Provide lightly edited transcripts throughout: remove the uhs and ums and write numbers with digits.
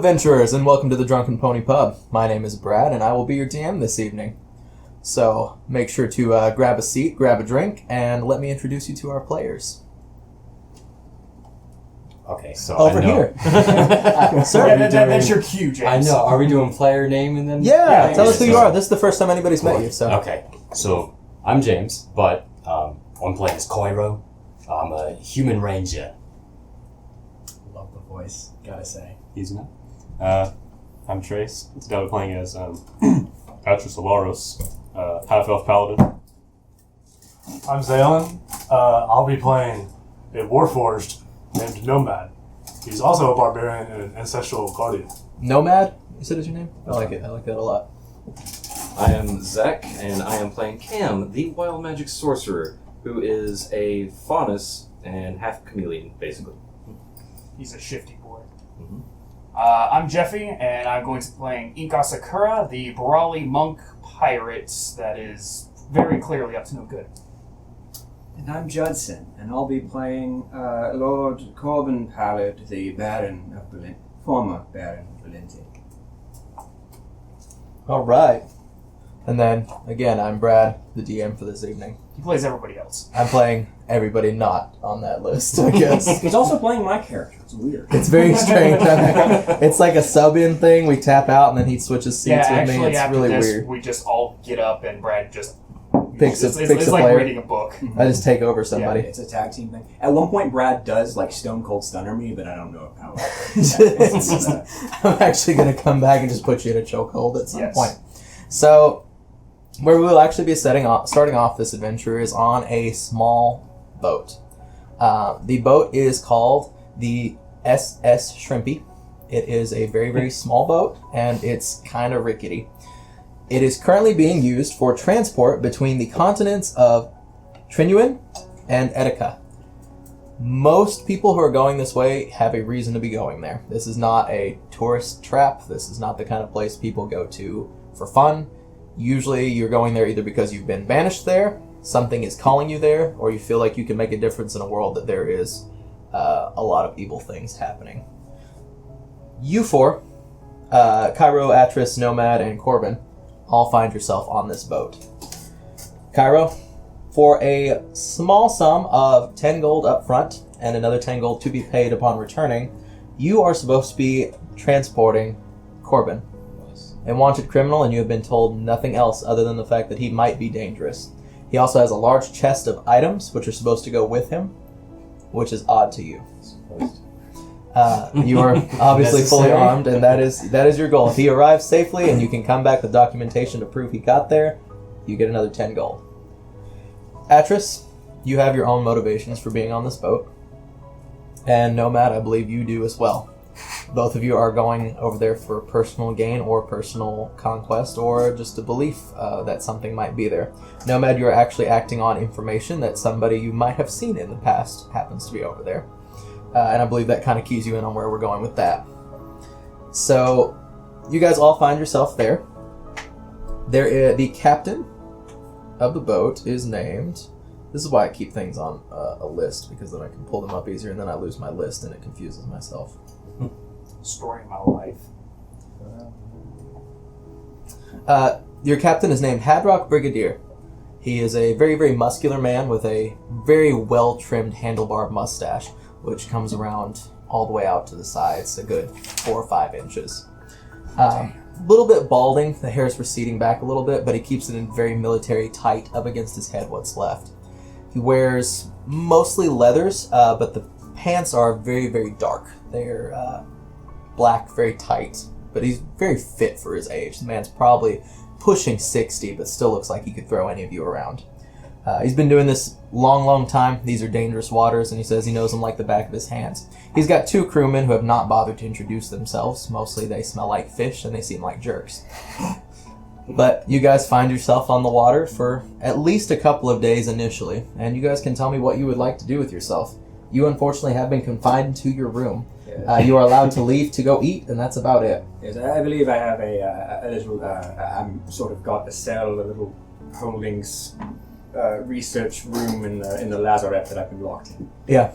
adventurers, and welcome to the Drunken Pony Pub. My name is Brad, and I will be your DM this evening. So, make sure to grab a seat, grab a drink, and let me introduce you to our players. Okay, so Over here. Sir, that's your cue, James. I know. Are we doing player name and then? Yeah, tell us who you are. This is the first time anybody's met you, so. Okay, so I'm James, but I'm playing as Koiro. I'm a human ranger. Love the voice, gotta say. Easy now. I'm Trace. Today I'm playing as Atris Alaros, half-elf paladin. I'm Zaylin. I'll be playing a Warforged named Nomad. He's also a barbarian and an ancestral guardian. Nomad, you said is your name? I like it. I like that a lot. I am Zach, and I am playing Cam, the wild magic sorcerer, who is a faunus and half chameleon, basically. He's a shifty boy. Mm-hmm. I'm Jeffy, and I'm going to be playing Inka Sakura, the brawly monk pirate that is very clearly up to no good. And I'm Judson, and I'll be playing Lord Corbin Pallard, the Baron of Berlin, former Baron of Valente. All right. And then, again, I'm Brad, the DM for this evening. He plays everybody else. I'm playing everybody not on that list, I guess. He's also playing my character. It's weird. It's very strange. It's like a sub-in thing. We tap out, and then he switches seats with me. It's after really this, weird. we just all get up, and Brad just Picks a it's like player. reading a book. I just take over somebody. Yeah, it's a tag team thing. At one point, Brad does like Stone Cold Stunner me, but I don't know how. I'm actually going to come back and just put you in a chokehold at some Yes. point. So, where we will actually be starting off this adventure is on a small boat. The boat is called the SS Shrimpy. It is a very, very small boat, and it's kind of rickety. It is currently being used for transport between the continents of Trinuin and Etika. Most people who are going this way have a reason to be going there. This is not a tourist trap. This is not the kind of place people go to for fun. Usually you're going there either because you've been banished there, something is calling you there, or you feel like you can make a difference in a world that there is a lot of evil things happening. You four, Cairo, Atris, Nomad, and Corbin, all find yourself on this boat. Cairo, for a small sum of 10 gold up front and another 10 gold to be paid upon returning, you are supposed to be transporting Corbin, a wanted criminal, and you have been told nothing else other than the fact that he might be dangerous. He also has a large chest of items which are supposed to go with him, which is odd to you. You are obviously fully armed, and that is your goal. If he arrives safely and you can come back with documentation to prove he got there, you get another 10 gold. Atris, you have your own motivations for being on this boat. And Nomad, I believe you do as well. Both of you are going over there for personal gain or personal conquest or just a belief that something might be there. Nomad, you're actually acting on information that somebody you might have seen in the past happens to be over there. And I believe that kind of keys you in on where we're going with that. So, you guys all find yourself there. The captain of the boat is named... This is why I keep things on a list, because then I can pull them up easier, and then I lose my list, and it confuses myself. Story of my life. Your captain is named Hadrock Brigadier. He is a very, very muscular man with a very well-trimmed handlebar mustache, which comes around all the way out to the sides, a good 4 or 5 inches. A little bit balding, the hair is receding back a little bit, but he keeps it in very military tight up against his head, what's left. He wears mostly leathers, but the pants are very, very dark. They're black, very tight, but he's very fit for his age. The man's probably pushing 60, but still looks like he could throw any of you around. He's been doing this long, long time. These are dangerous waters, and he says he knows them like the back of his hands. He's got 2 crewmen who have not bothered to introduce themselves. Mostly they smell like fish, and they seem like jerks. But you guys find yourself on the water for at least a couple of days initially, and you guys can tell me what you would like to do with yourself. You unfortunately have been confined to your room. You are allowed to leave to go eat, and that's about it. Yes, I believe I have a little. I'm sort of got a cell, a little holdings research room in the lazarette that I've been locked in. Yeah.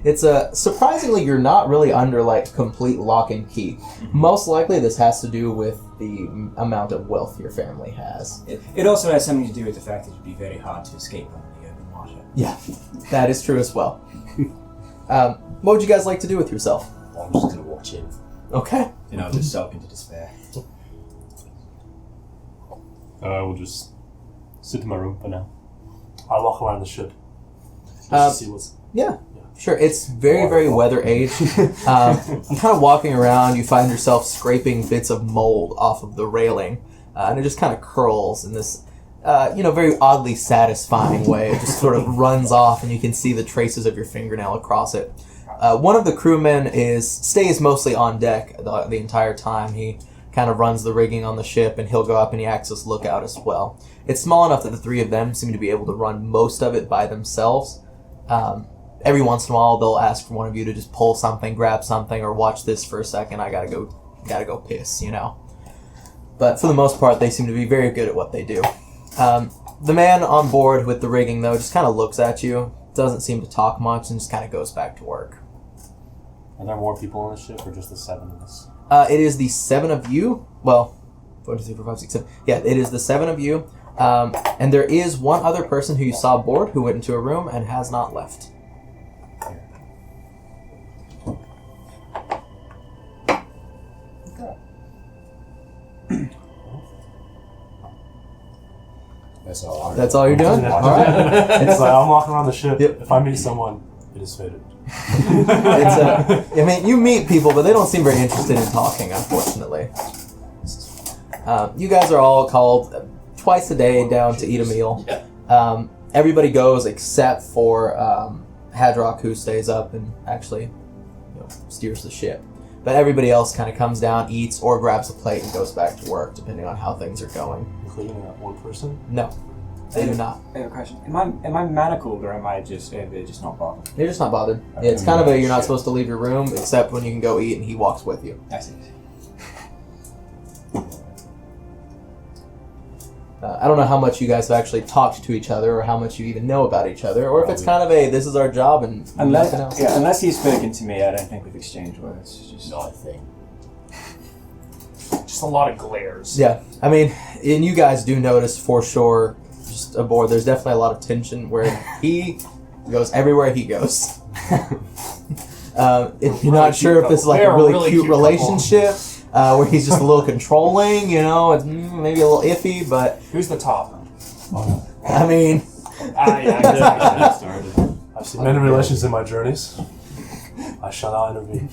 It's surprisingly, you're not really under like complete lock and key. Most likely, this has to do with the amount of wealth your family has. It also has something to do with the fact that it'd be very hard to escape on the open water. Yeah, that is true as well. What would you guys like to do with yourself? I'm just gonna watch it. Okay. And I'll just sulk into despair. I will just sit in my room for now. I walk around the ship. Just Um, to see what's. Yeah, sure. It's very, very weather aged. Kind of walking around, you find yourself scraping bits of mold off of the railing, and it just kind of curls in this, very oddly satisfying way. It just sort of runs off, and you can see the traces of your fingernail across it. One of the crewmen stays mostly on deck the entire time. He kind of runs the rigging on the ship, and he'll go up and he acts as lookout as well. It's small enough that the three of them seem to be able to run most of it by themselves. Every once in a while, they'll ask for one of you to just pull something, grab something, or watch this for a second. I gotta go piss, But for the most part, they seem to be very good at what they do. The man on board with the rigging, though, just kind of looks at you, doesn't seem to talk much, and just kind of goes back to work. Are there more people on the ship, or just the 7 of us? It is the 7 of you. Well, 1, 2, 3, 4, 5, 6, 7. Yeah, it is the 7 of you. And there is one other person who you saw aboard who went into a room and has not left. That's all. That's all you're doing? Yeah. All right. It's like I'm walking around the ship. Yep. If I meet someone, it is fated. You meet people, but they don't seem very interested in talking, unfortunately. You guys are all called twice a day down to eat a meal. Everybody goes except for Hadrock, who stays up and actually steers the ship. But everybody else kind of comes down, eats, or grabs a plate and goes back to work, depending on how things are going. Including that one person? No, they do not. I have a question. Am I manacled or am I just not bothered? You're just not bothered. Yeah, it's kind of you're not supposed to leave your room except when you can go eat and he walks with you. I see. I don't know how much you guys have actually talked to each other or how much you even know about each other, or if it's kind of this is our job and nothing else. Unless he's spoken to me, I don't think we've exchanged words. Just Nothing. Just a lot of glares. Yeah, I mean, and you guys do notice for sure, just aboard, there's definitely a lot of tension where he goes everywhere he goes. If you're not sure if this is like a really cute relationship, where he's just a little controlling, it's maybe a little iffy, but Who's the top? I mean, I've seen many relations in my journeys. I shall not intervene.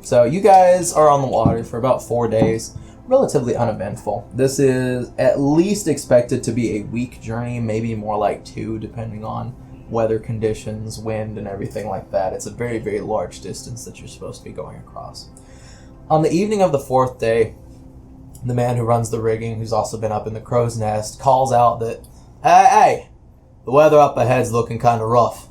so you guys are on the water for about 4 days, relatively uneventful. This is at least expected to be a week journey, maybe more like 2, depending on weather conditions, wind, and everything like that. It's a very, very large distance that you're supposed to be going across. On the evening of the 4th day, the man who runs the rigging, who's also been up in the crow's nest, calls out that, hey, the weather up ahead's looking kind of rough.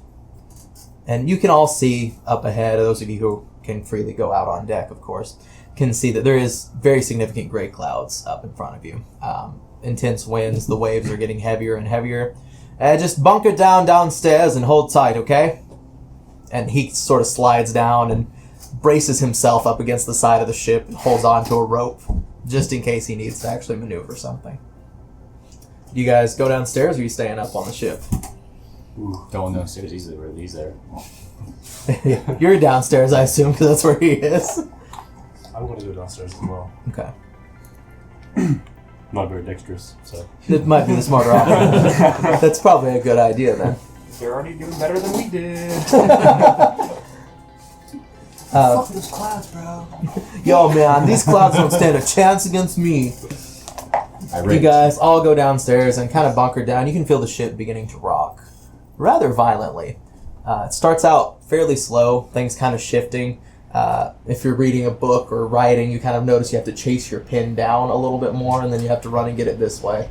And you can all see up ahead, those of you who can freely go out on deck, of course, can see that there is very significant gray clouds up in front of you. Intense winds, the waves are getting heavier and heavier. Just bunker downstairs and hold tight, okay? And he sort of slides down and braces himself up against the side of the ship and holds on to a rope just in case he needs to actually maneuver something. Do you guys go downstairs or are you staying up on the ship? Going downstairs, he's there. You're downstairs, I assume, because that's where he is. I'm going to go downstairs as well. Okay. Not very dexterous, so. It might be the smarter option. That's probably a good idea then. They're already doing better than we did. Fuck those clouds, bro. Yo, man, these clouds don't stand a chance against me. You guys all go downstairs and kind of bunker down. You can feel the ship beginning to rock rather violently. It starts out fairly slow, things kind of shifting. If you're reading a book or writing, you kind of notice you have to chase your pen down a little bit more, and then you have to run and get it this way.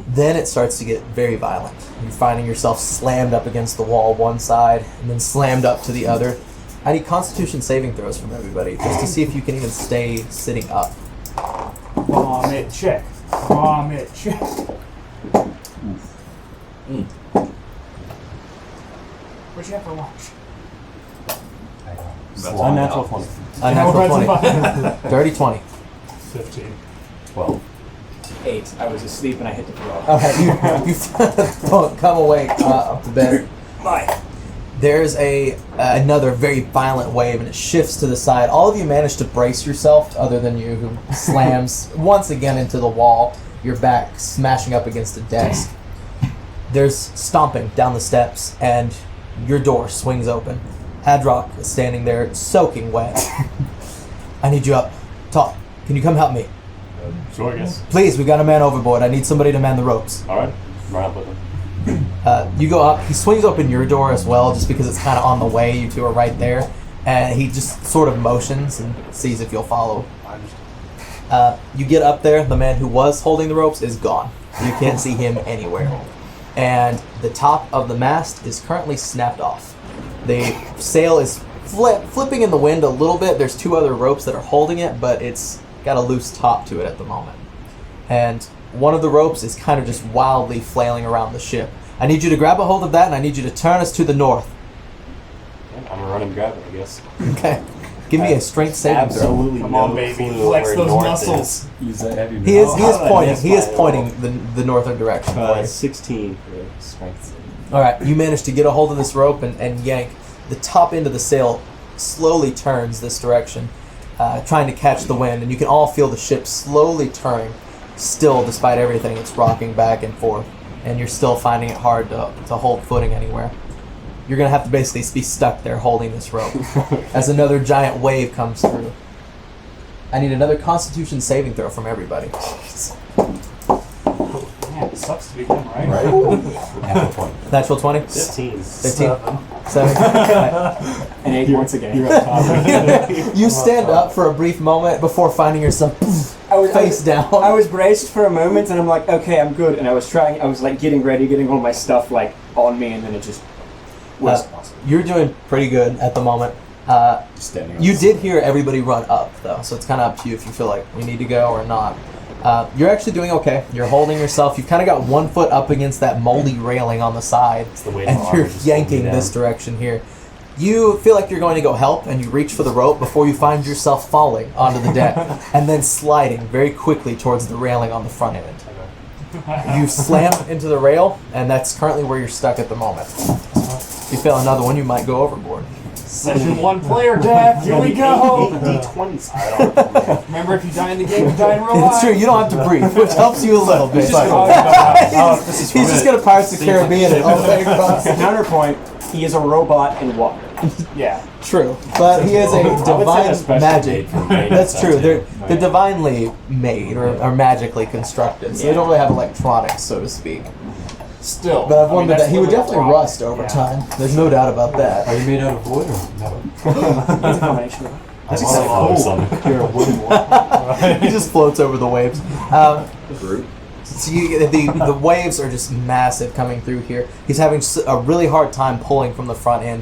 Then it starts to get very violent. You're finding yourself slammed up against the wall one side, and then slammed up to the other. I need Constitution saving throws from everybody, just to see if you can even stay sitting up. Vomit check. Vomit check. What'd you have for lunch? Unnatural 20. Unnatural 20. Dirty 20. 15. 12. 8. I was asleep and I hit the floor. Okay, you come awake off the bed. Bye. There's another very violent wave, and it shifts to the side. All of you manage to brace yourself, other than you, who slams once again into the wall, your back smashing up against a desk. There's stomping down the steps, and your door swings open. Hadrock is standing there, soaking wet. I need you up. Talk. Can you come help me? Sure, I guess. Please, we've got a man overboard. I need somebody to man the ropes. Alright. Run up with him. You go up. He swings open your door as well, just because it's kind of on the way. You two are right there. And he just sort of motions and sees if you'll follow. You get up there. The man who was holding the ropes is gone. You can't see him anywhere. And the top of the mast is currently snapped off. The sail is flipping in the wind a little bit. There's 2 other ropes that are holding it, but it's got a loose top to it at the moment. And one of the ropes is kind of just wildly flailing around the ship. I need you to grab a hold of that, and I need you to turn us to the north. Yeah, I'm gonna run and grab it, I guess. Okay. Give me a strength saving throw. Absolutely Come no on, baby. clue Flex where those north muscles. Is that heavy He is pointing. Yes, He is by pointing the northern direction. for you. 16 for strength. All right, you manage to get a hold of this rope and yank. The top end of the sail slowly turns this direction, trying to catch the wind, and you can all feel the ship slowly turning. Still, despite everything, it's rocking back and forth, and you're still finding it hard to hold footing anywhere. You're going to have to basically be stuck there holding this rope as another giant wave comes through. I need another Constitution saving throw from everybody. Man, it sucks to be him, right? Natural 20. Natural 20? 15. 15? 7? And 8 once again. You're up top. You stand up for a brief moment before finding yourself face down. I was braced for a moment, and I'm like, okay, I'm good. And I was like getting ready, getting all my stuff like on me, and then it just was awesome. You're doing pretty good at the moment. Standing on You the did hear everybody run up, though, so it's kind of up to you if you feel like you need to go or not. You're actually doing okay. You're holding yourself. You've kind of got one foot up against that moldy railing on the side, It's the weight and of you're armor just holding yanking me this down. direction here. You feel like you're going to go help, and you reach for the rope before you find yourself falling onto the deck, and then sliding very quickly towards the railing on the front end. You slam into the rail, and that's currently where you're stuck at the moment. If you fail another one, you might go overboard. Session 1 player deck. Here we go. D20s. Remember, if you die in the game, you die in real life. It's true, you don't have to breathe, which helps you a little bit. This is He's just gonna Pirates of the Caribbean and all the way across. Counterpoint, he is a robot in water. Yeah. True, but he is a divine especially magic. made from made That's stuff, true. too. They're divinely made or magically constructed, so they don't really have electronics, so to speak. Still. But I've wondered that's that he would literally definitely wrong. rust over Yeah. time. There's no doubt about that. Are you made out of wood or metal? It's a combination. That's You're a wooden one. He just floats over the waves. Groot. So the waves are just massive coming through here. He's having a really hard time pulling from the front end.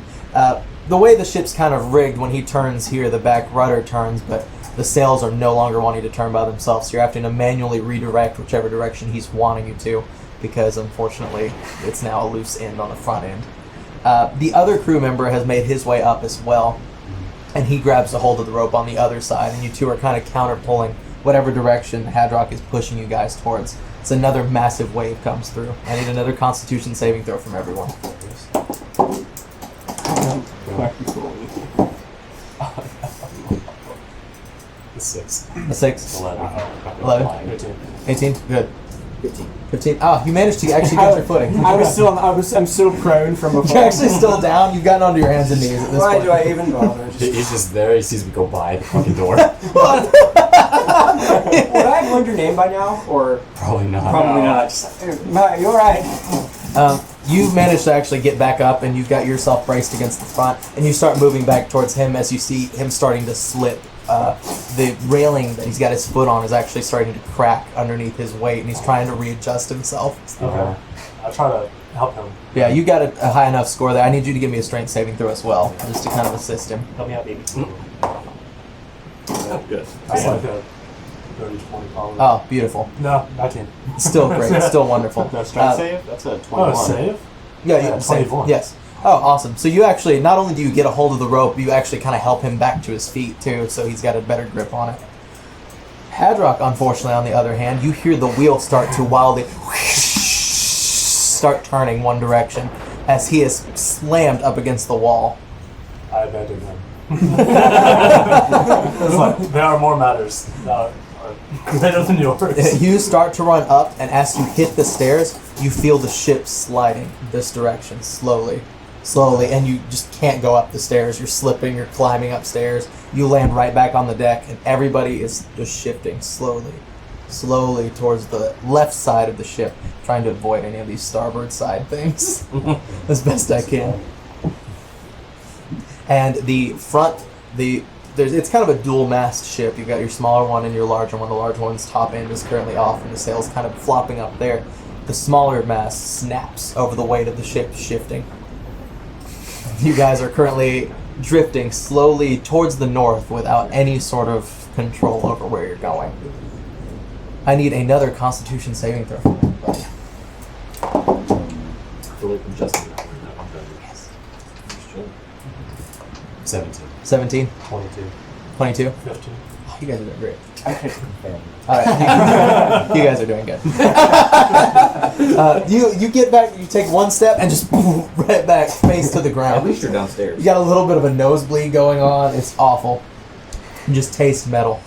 The way the ship's kind of rigged, when he turns here, the back rudder turns, but the sails are no longer wanting to turn by themselves. So you're having to manually redirect whichever direction he's wanting you to, because unfortunately it's now a loose end on the front end. The other crew member has made his way up as well, and he grabs a hold of the rope on the other side, and you two are kind of counter-pulling whatever direction Hadrock is pushing you guys towards. It's another massive wave comes through. I need another Constitution saving throw from everyone. The 6. A 6, 11. 11, 18, good. 15. Oh, you managed to actually get your footing. I'm still prone from You're before. actually still down. You've gotten onto your hands and knees at this Why point. do I even bother? He's just there. He sees me go by the fucking door. Would I have learned your name by now, or Probably not. probably not? Just like, Matt, you're right. You managed to actually get back up, and you've got yourself braced against the front, and you start moving back towards him as you see him starting to slip. The railing that he's got his foot on is actually starting to crack underneath his weight, and he's trying to readjust himself. Okay. I'll try to help him. Yeah, you got a high enough score there. I need you to give me a strength saving throw as well, just to kind of assist him. Help me out, baby. Good. That's like a 30-20 probably. Oh, beautiful. No, 19. Still great. Still wonderful. No strength save? That's a 21. Oh, save? Yeah, Yeah, same. 24. Yes. Oh, awesome. So you actually, not only do you get a hold of the rope, you actually kind of help him back to his feet, too, so he's got a better grip on it. Hadrock, unfortunately, on the other hand, you hear the wheel start to wildly start turning one direction as he is slammed up against the wall. I abandoned them. It's like, there are more matters that are greater than yours. You start to run up, and as you hit the stairs, you feel the ship sliding this direction, slowly, and you just can't go up the stairs. You're slipping, you're climbing upstairs, you land right back on the deck, and everybody is just shifting slowly towards the left side of the ship, trying to avoid any of these starboard side things as best I can. And the front, it's kind of a dual-mast ship. You've got your smaller one and your larger one. The larger one's top end is currently off, and the sail's kind of flopping up there. The smaller mast snaps over the weight of the ship shifting. You guys are currently drifting slowly towards the north without any sort of control over where you're going. I need another Constitution saving throw from everybody. I feel like I'm just yes. 17. 17? 22. 22? 15. Oh, you guys are doing great. I picked the family. Alright, you guys are doing good. You get back, you take one step and just right back, face to the ground. At least you're downstairs. You got a little bit of a nosebleed going on. It's awful. You just taste metal.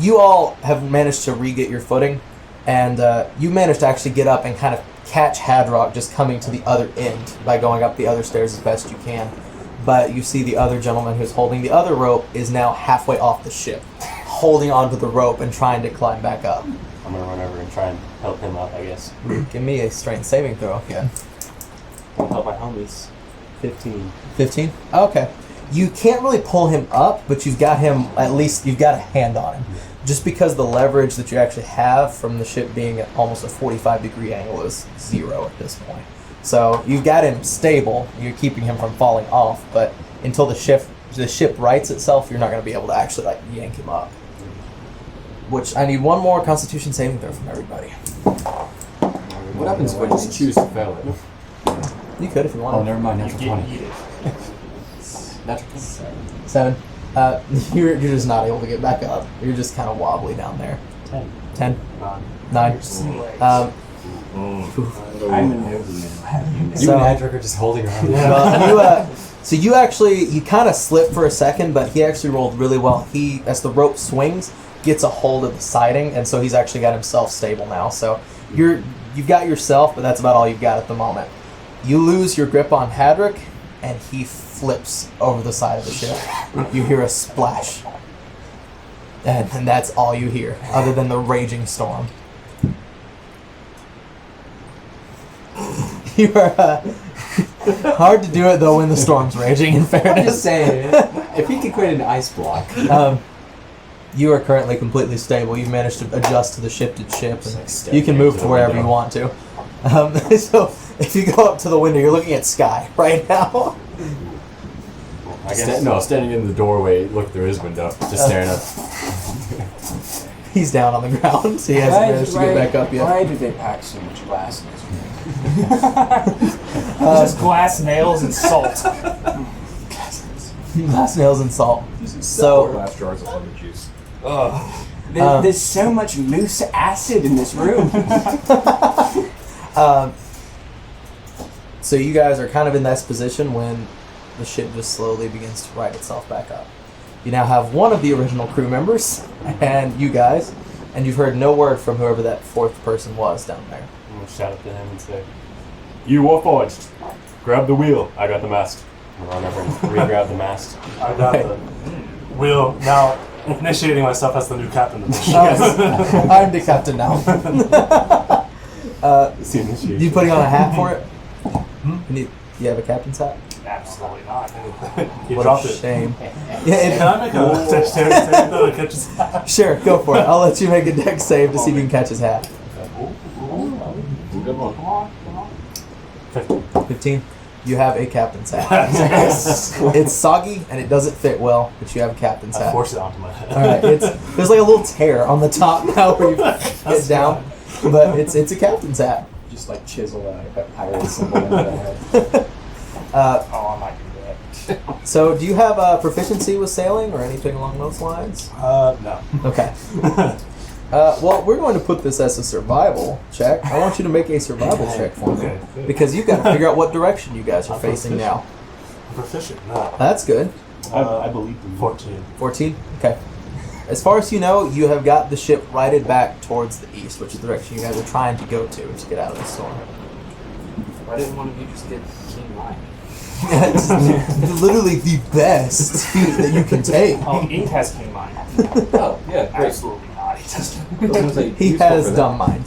You all have managed to re-get your footing, and you managed to actually get up and kind of catch Hadrock just coming to the other end by going up the other stairs as best you can. But you see the other gentleman who's holding the other rope is now halfway off the ship, holding onto the rope and trying to climb back up. I'm gonna run over and try and help him up, I guess. Give me a strength saving throw again. I'll help my homies. 15. 15? Okay. You can't really pull him up, but you've got him, at least you've got a hand on him. Just because the leverage that you actually have from the ship being at almost a 45-degree angle is 0 at this point. So you've got him stable, you're keeping him from falling off, but until the ship rights itself, you're not going to be able to actually yank him up. Which, I need one more Constitution saving throw from everybody. What happens if I just choose to fail it? You could if you Oh, wanted. never mind. You Natural get 20. yeeted. Natural 20. 7. You're just not able to get back up. You're just kind of wobbly down there. 10. 10? 9. 9. I'm a nobleman. You So- and Adric are just holding around. Well, so you kind of slip for a second, but he actually rolled really well. He, as the rope swings, gets a hold of the siding, and so he's actually got himself stable now. So you've got yourself, but that's about all you've got at the moment. You lose your grip on Hadrick, and he flips over the side of the ship. You hear a splash, and that's all you hear, other than the raging storm. You are hard to do it though when the storm's raging. In I'm just fairness, saying, if he could create an ice block. You are currently completely stable. You've managed to adjust to the shifted ship, Just, like, and step you can into move the to wherever window. you want to. So if you go up to the window, you're looking at sky right now. I guess. Standing in the doorway, look through his window, just staring up. He's down on the ground, so he hasn't managed to get back up yet. Why do they pack so much glass in this room? Just glass nails and salt. Glass nails and salt. So Glass jars of lemon juice. There's so much loose acid in this room. So you guys are kind of in this position when the ship just slowly begins to right itself back up. You now have one of the original crew members, and you guys, and you've heard no word from whoever that fourth person was down there. I'm gonna shout up to him and say, "You Warforged, grab the wheel. I got the mast." I'm gonna run over and re-grab the mast. I got the wheel. Now, initiating myself as the new captain of the ship. I'm the captain now. It's the initiation. You putting on a hat for it? You have a captain's hat? Absolutely not. He What dropped a it. shame. Can Yeah, I make a dexterity saving throw to catch his sure, go for it. I'll let you make a dex save to see if you can catch his hat. Good one. 15. You have a captain's hat. It's soggy and it doesn't fit well, but you have a captain's I hat. forced it onto my head. All right, there's like a little tear on the top now where you get down, but it's a captain's hat. Just like chisel a pirate symbol into the head. Oh, I might do that. So, do you have proficiency with sailing or anything along those lines? No. Okay. Well, we're going to put this as a survival check. I want you to make a survival check for me. Okay. Good. Because you've got to figure out what direction you guys are facing now. I'm proficient. No. That's good. I believe in you. 14. 14? Okay. As far as you know, you have got the ship righted back towards the east, which is the direction you guys are trying to go to get out of the storm. Why didn't one of you just get keen mind? It's literally the best feat that you can take. Oh, Ink has keen mind. Oh, yeah, great. Absolutely not. He doesn't. I was gonna say, He useful has for dumb mind.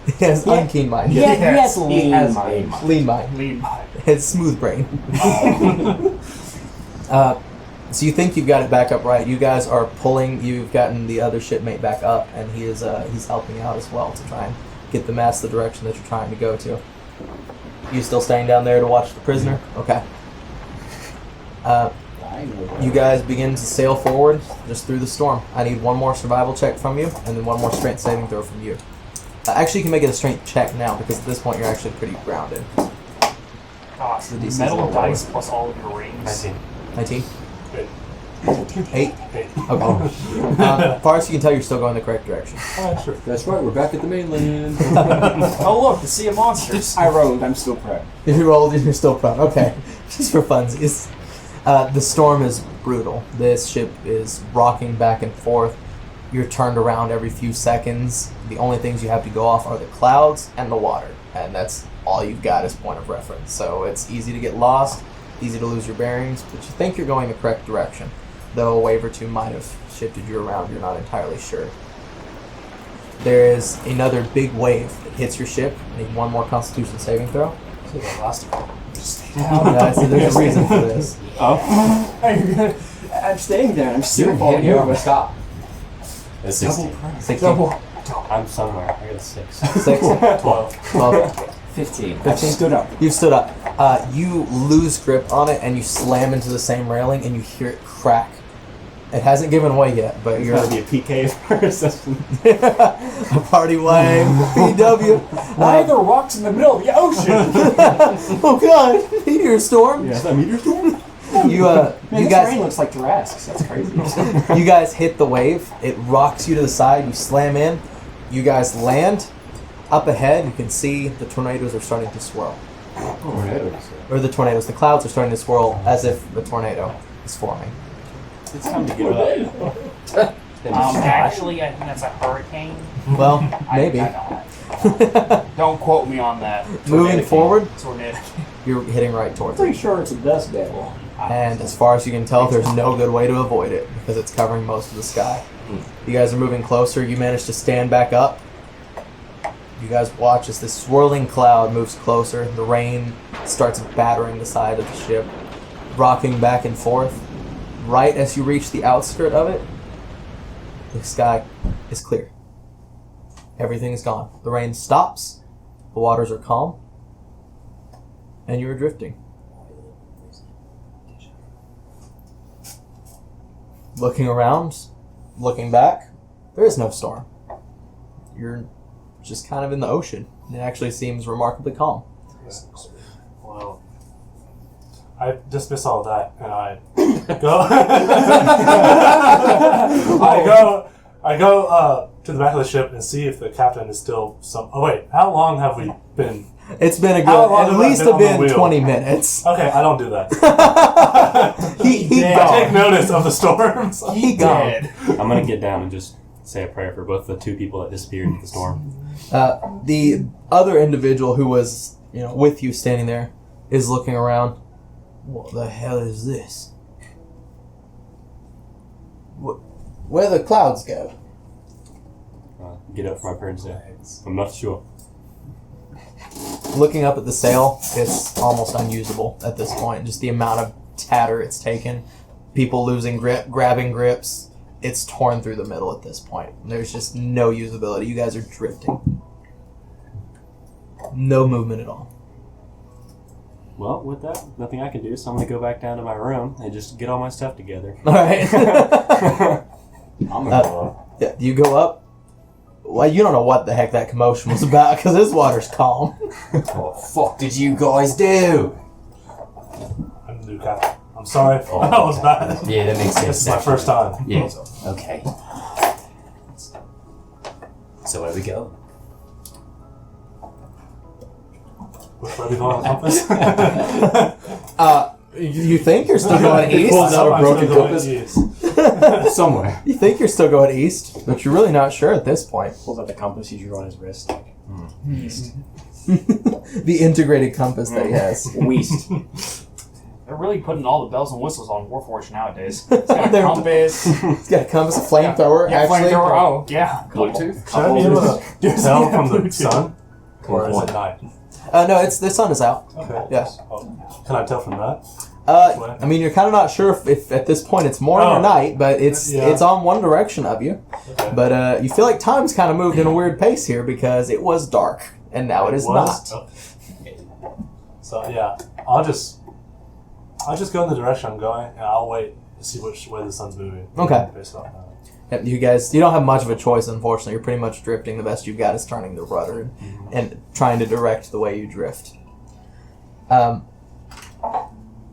He has unkeen mind. He has lean mind. Lean mind. Lean mind. It's smooth brain. So you think you've got it back up right. You guys are pulling, you've gotten the other shipmate back up, and he's helping out as well to try and get the mast the direction that you're trying to go to. You still staying down there to watch the prisoner? Okay. You guys begin to sail forward just through the storm. I need one more survival check from you, and then one more strength saving throw from you. Actually, you can make it a strength check now, because at this point you're actually pretty grounded. Gosh, The DC's metal lower. dice plus all of your rings. 19? Eight. 8? Eight. Okay. As far as you can tell, you're still going the correct direction. Alright, sure. That's right, we're back at the mainland. Oh look, the Sea of Monsters. I rolled. I'm still proud. If you rolled, you're still prone. Okay. Just for funsies. The storm is brutal. This ship is rocking back and forth. You're turned around every few seconds. The only things you have to go off are the clouds and the water. And that's all you've got as point of reference. So it's easy to get lost, easy to lose your bearings, but you think you're going the correct direction. Though a wave or two might have shifted you around, you're not entirely sure. There is another big wave that hits your ship. I need one more Constitution saving throw. So the last one. Yeah, so there's a reason for this. I'm staying there. I'm still You're falling here, over. stop. It's 16. 16. I'm somewhere. I got a 6. 6. 12. 12. 15. 15. I've stood up. You've stood up. You lose grip on it and you slam into the same railing and you hear it crack. It hasn't given way yet, but It's you're gotta be a PK for a session. a party wave, PW. Why are there rocks in the middle of the ocean? Oh god, meteor storm. Yeah, is that meteor storm? You Man, you this guys rain looks like Jurassic. That's crazy. you guys hit the wave. It rocks you to the side. You slam in. You guys land. Up ahead, you can see the tornadoes are starting to swirl. Or the tornadoes. The clouds are starting to swirl as if the tornado is forming. It's time to get up. Actually, I think that's a hurricane. Well, maybe. I don't. Don't quote me on that. Moving forward, Tornado. you're hitting right towards it. Pretty sure it's a dust devil. And as far as you can tell, there's no good way to avoid it because it's covering most of the sky. You guys are moving closer. You manage to stand back up. You guys watch as this swirling cloud moves closer. The rain starts battering the side of the ship, rocking back and forth. Right as you reach the outskirt of it, the sky is clear. Everything is gone. The rain stops. The waters are calm. And you are drifting. Looking around, looking back, there is no storm. You're just kind of in the ocean. It actually seems remarkably calm. Well, I dismiss all of that and I go. I go to the back of the ship and see if the captain is still some. Oh wait, how long have we been? It's been a How good, long at have I least been have on the been wheel? 20 minutes. Okay, I don't do that. He I gone. take notice of the storms. He gone. Dead. I'm gonna get down and just say a prayer for both the two people that disappeared in the storm. The other individual who was, with you standing there is looking around. What the hell is this? Where the clouds go? Get up for my prayer and say, I'm not sure. Looking up at the sail, it's almost unusable at this point. Just the amount of tatter it's taken. People losing grip, grabbing grips. It's torn through the middle at this point. There's just no usability. You guys are drifting. No movement at all. Well, with that, nothing I can do, so I'm gonna go back down to my room and just get all my stuff together. All right. I'm gonna go up. Yeah, you go up. Well, you don't know what the heck that commotion was about because this water's calm. What the fuck did you guys do? I'm the new captain. I'm sorry. That was bad. Yeah, that makes sense. This is my first time. Yeah. Okay. So where we go? Which way are we going on the compass? You think you're still going east? Pulls out a broken compass. East. Somewhere. You think you're still going east, but you're really not sure at this point. Pulls out the compass he drew on his wrist. East. The integrated compass that he has. West. They're really putting all the bells and whistles on Warforged nowadays. It's got a They're- compass. He's got a compass, a flamethrower, Yeah, actually. flamethrower. Oh, yeah. Bluetooth? Should I be able to Dude, tell yeah, from the Bluetooth. sun? Or is it night? No, the sun is out. Okay. Yeah. Oh, can I tell from that? I mean, you're kind of not sure if at this point it's morning or Oh. night, but it's Yeah. on one direction of you. Okay. But you feel like time's kind of moved in a weird pace here because it was dark and now it is not. Oh. So yeah, I'll just go in the direction I'm going, and I'll wait to see which way the sun's moving. Okay. Based off that. You guys, you don't have much of a choice, unfortunately. You're pretty much drifting. The best you've got is turning the rudder and trying to direct the way you drift.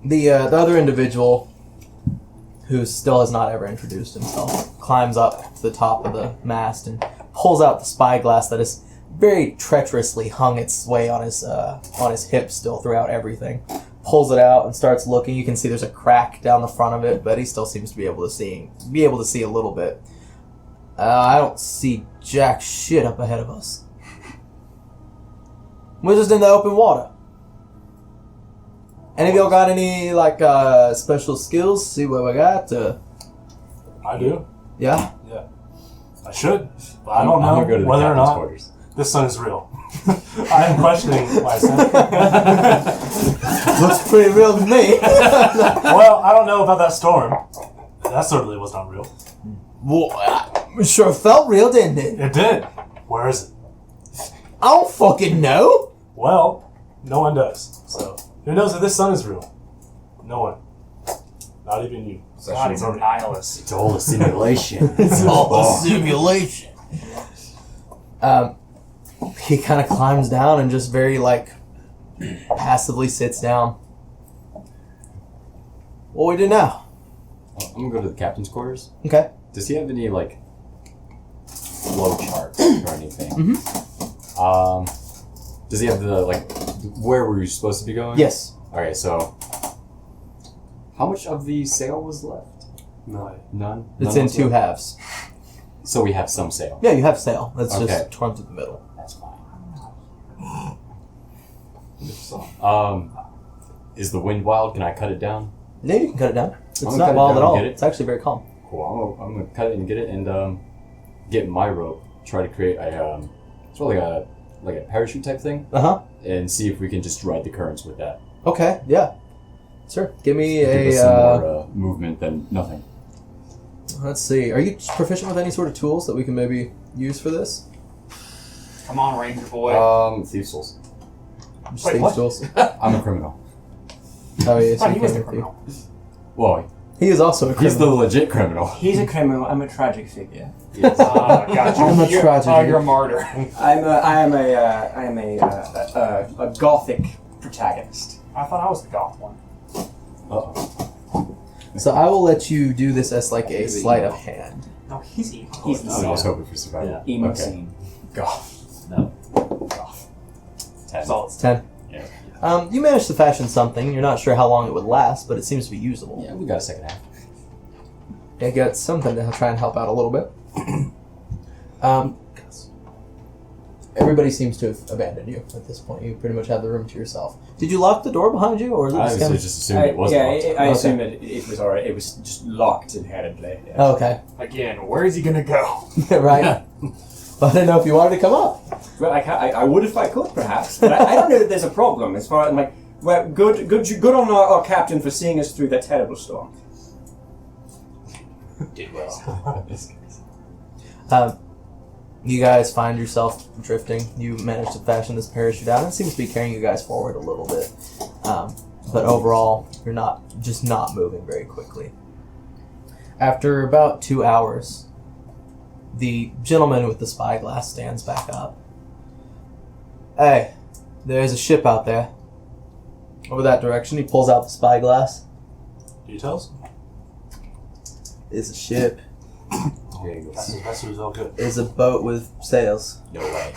The other individual, who still has not ever introduced himself, climbs up to the top of the mast and pulls out the spyglass that is very treacherously hung its way on his hip still throughout everything. Pulls it out and starts looking. You can see there's a crack down the front of it, but he still seems to be able to see a little bit. I don't see jack shit up ahead of us. We're just in the open water. Any of y'all got any special skills? See what we got? I do. Yeah. I should, but I don't I'm gonna go to know the whether or captain's not quarters. this sun is real. I am questioning myself. Looks pretty real to me. Well, I don't know about that storm. That certainly was not real. Well, it sure felt real, didn't it? It did. Where is it? I don't fucking know. Well, no one does. So, who knows if this sun is real? No one. Not even you. God, he's a nihilist. It's all a simulation. It's all a simulation. He kind of climbs down and just very passively sits down. What do we do now? I'm gonna go to the captain's quarters. Okay. Does he have any flow charts or anything? Does he have the where were you supposed to be going? Yes. Okay, so how much of the sail was left? No. None. It's None in was two left? halves. So we have some sail. Yeah, you have sail. It's Okay. just torn through the middle. That's fine. Is the wind wild? Can I cut it down? Yeah, you can cut it down. It's I'm gonna not cut it wild down at and all. get it. It's actually very calm. Cool. I'm gonna cut it and get it and get my rope. Try to create a it's really like a parachute type thing, Uh-huh. and see if we can just ride the currents with that. Okay, yeah. Sure. Give me Give us a, some more movement than nothing. let's see. Are you proficient with any sort of tools that we can maybe use for this? Come on, Ranger boy. Thieves' tools. Just Wait, thieves' what? tools? I'm a criminal. Oh, yes. Oh, you he was can the with you. criminal. Well, He is also a he's the criminal. legit criminal. He's a criminal. I'm a tragic figure. Gotcha. I'm a You're- tragedy. Oh, you're a martyr. I am a gothic protagonist. I thought I was the goth one. Uh-oh. So I will let you do this as a sleight of hand. No, he's evil. He's the I was hoping for survival. emo Okay. scene. Goth. No. 10. Solid. 10. Yeah. You managed to fashion something. You're not sure how long it would last, but it seems to be usable. Yeah, we got a second half. You got something to try and help out a little bit. Everybody seems to have abandoned you at this point. You pretty much have the room to yourself. Did you lock the door behind you, or is it I just was kind of... just assuming it wasn't locked. I Okay. assume it was alright. It was just locked inherently. Yeah. Oh, okay. Again, where is he gonna go? Right. Well, I didn't know if you wanted to come up. Well, I would if I could, perhaps. But I don't know that there's a problem as far as well, good on our captain for seeing us through that terrible storm. Did well. You guys find yourself drifting. You managed to fashion this parachute out, and it seems to be carrying you guys forward a little bit. But overall, you're not moving very quickly. After about 2 hours, The gentleman with the spyglass stands back up. Hey, there's a ship out there. Over that direction, he pulls out the spyglass. Details? It's a ship. Here you go. That's all good. It's a boat with sails. No way.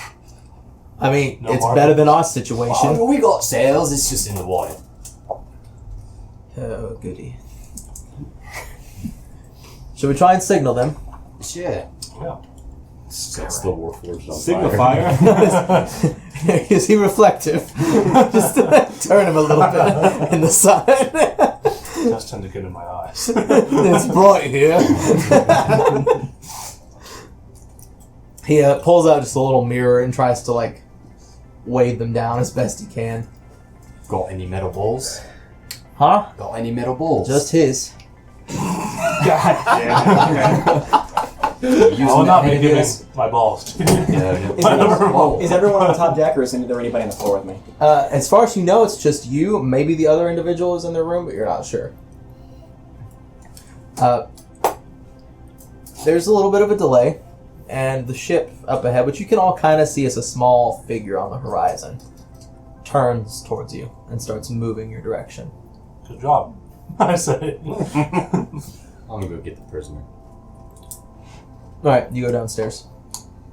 I mean, No it's markings. better than our situation. Oh, we got sails. It's just in the water. Oh, goody. Should we try and signal them? Sure. Yeah. Sets the Warforged on Signifier. Is he reflective? Just turn him a little bit in the sun. Just tend to get in my eyes. It's bright here. He pulls out just a little mirror and tries to like wave them down as best he can. Got any metal balls? Huh? Got any metal balls? Just his. God damn I will not be giving my balls. Is everyone on top deck, or is there anybody on the floor with me? As far as you know, it's just you. Maybe the other individual is in their room, but you're not sure. There's a little bit of a delay, and the ship up ahead, which you can all kind of see as a small figure on the horizon, turns towards you and starts moving your direction. Good job. I say. I'm gonna go get the prisoner. All right, you go downstairs.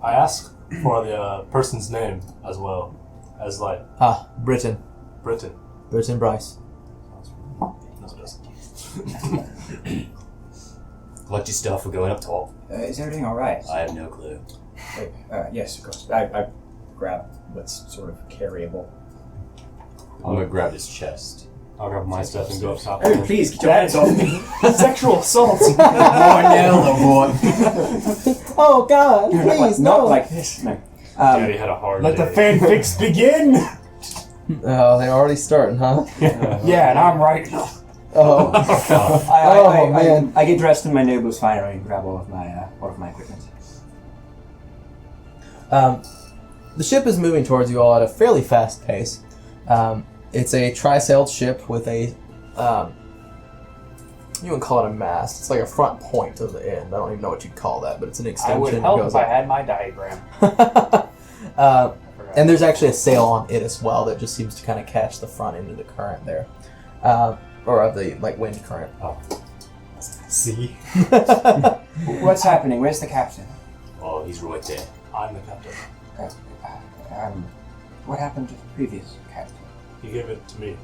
I ask for the person's name as well as like Britain. Britain. Britain Bryce. No, it doesn't. Collect your stuff. We're going up top. Is everything all right? I have no clue. Yes, of course. I grab what's sort of carryable. I'm gonna grab his chest. I'll grab my stuff and go up top. Oh, please, get your hands off me. it. Sexual assault. Oh God! Please, Not like this. No. Daddy had a hard Let day. the fanfics begin. Oh, they're already starting, huh? Yeah, and I'm right. Oh. Man. I get dressed in my noble's finery and grab all of my equipment. The ship is moving towards you all at a fairly fast pace. It's a tri-sailed ship with a, you wouldn't call it a mast. It's like a front point of the end. I don't even know what you'd call that, but it's an extension. I would that help goes if I up. had my diagram. And there's actually a sail on it as well that just seems to kind of catch the front end of the current there. Or of the wind current. See? What's happening? Where's the captain? Oh, he's right there. I'm the captain. What happened to the previous captain? He gave it to me.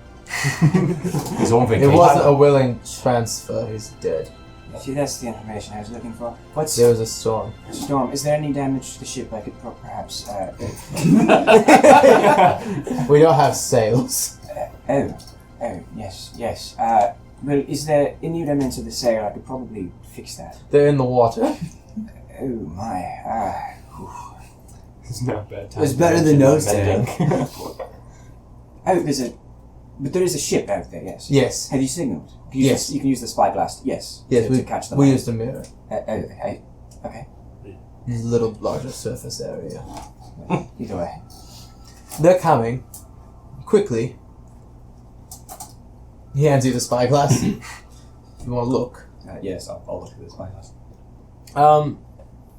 His own It vacation. wasn't a willing transfer. He's dead. See, that's the information I was looking for. There was a storm. Storm? Is there any damage to the ship I could perhaps? We don't have sails. Oh, yes. Well, is there any remnants of the sail? I could probably fix that. They're in the water. Oh my. It's not bad time. It's better than no sailing. But there is a ship out there. Yes. Yes. Have you signaled? Yes. You can use the spyglass. Yes. Yes, To catch them. we used a mirror. Okay. There's a little larger surface area. Either way. They're coming. Quickly. He hands you the spyglass. You want to look. Yes, I'll look at the spyglass.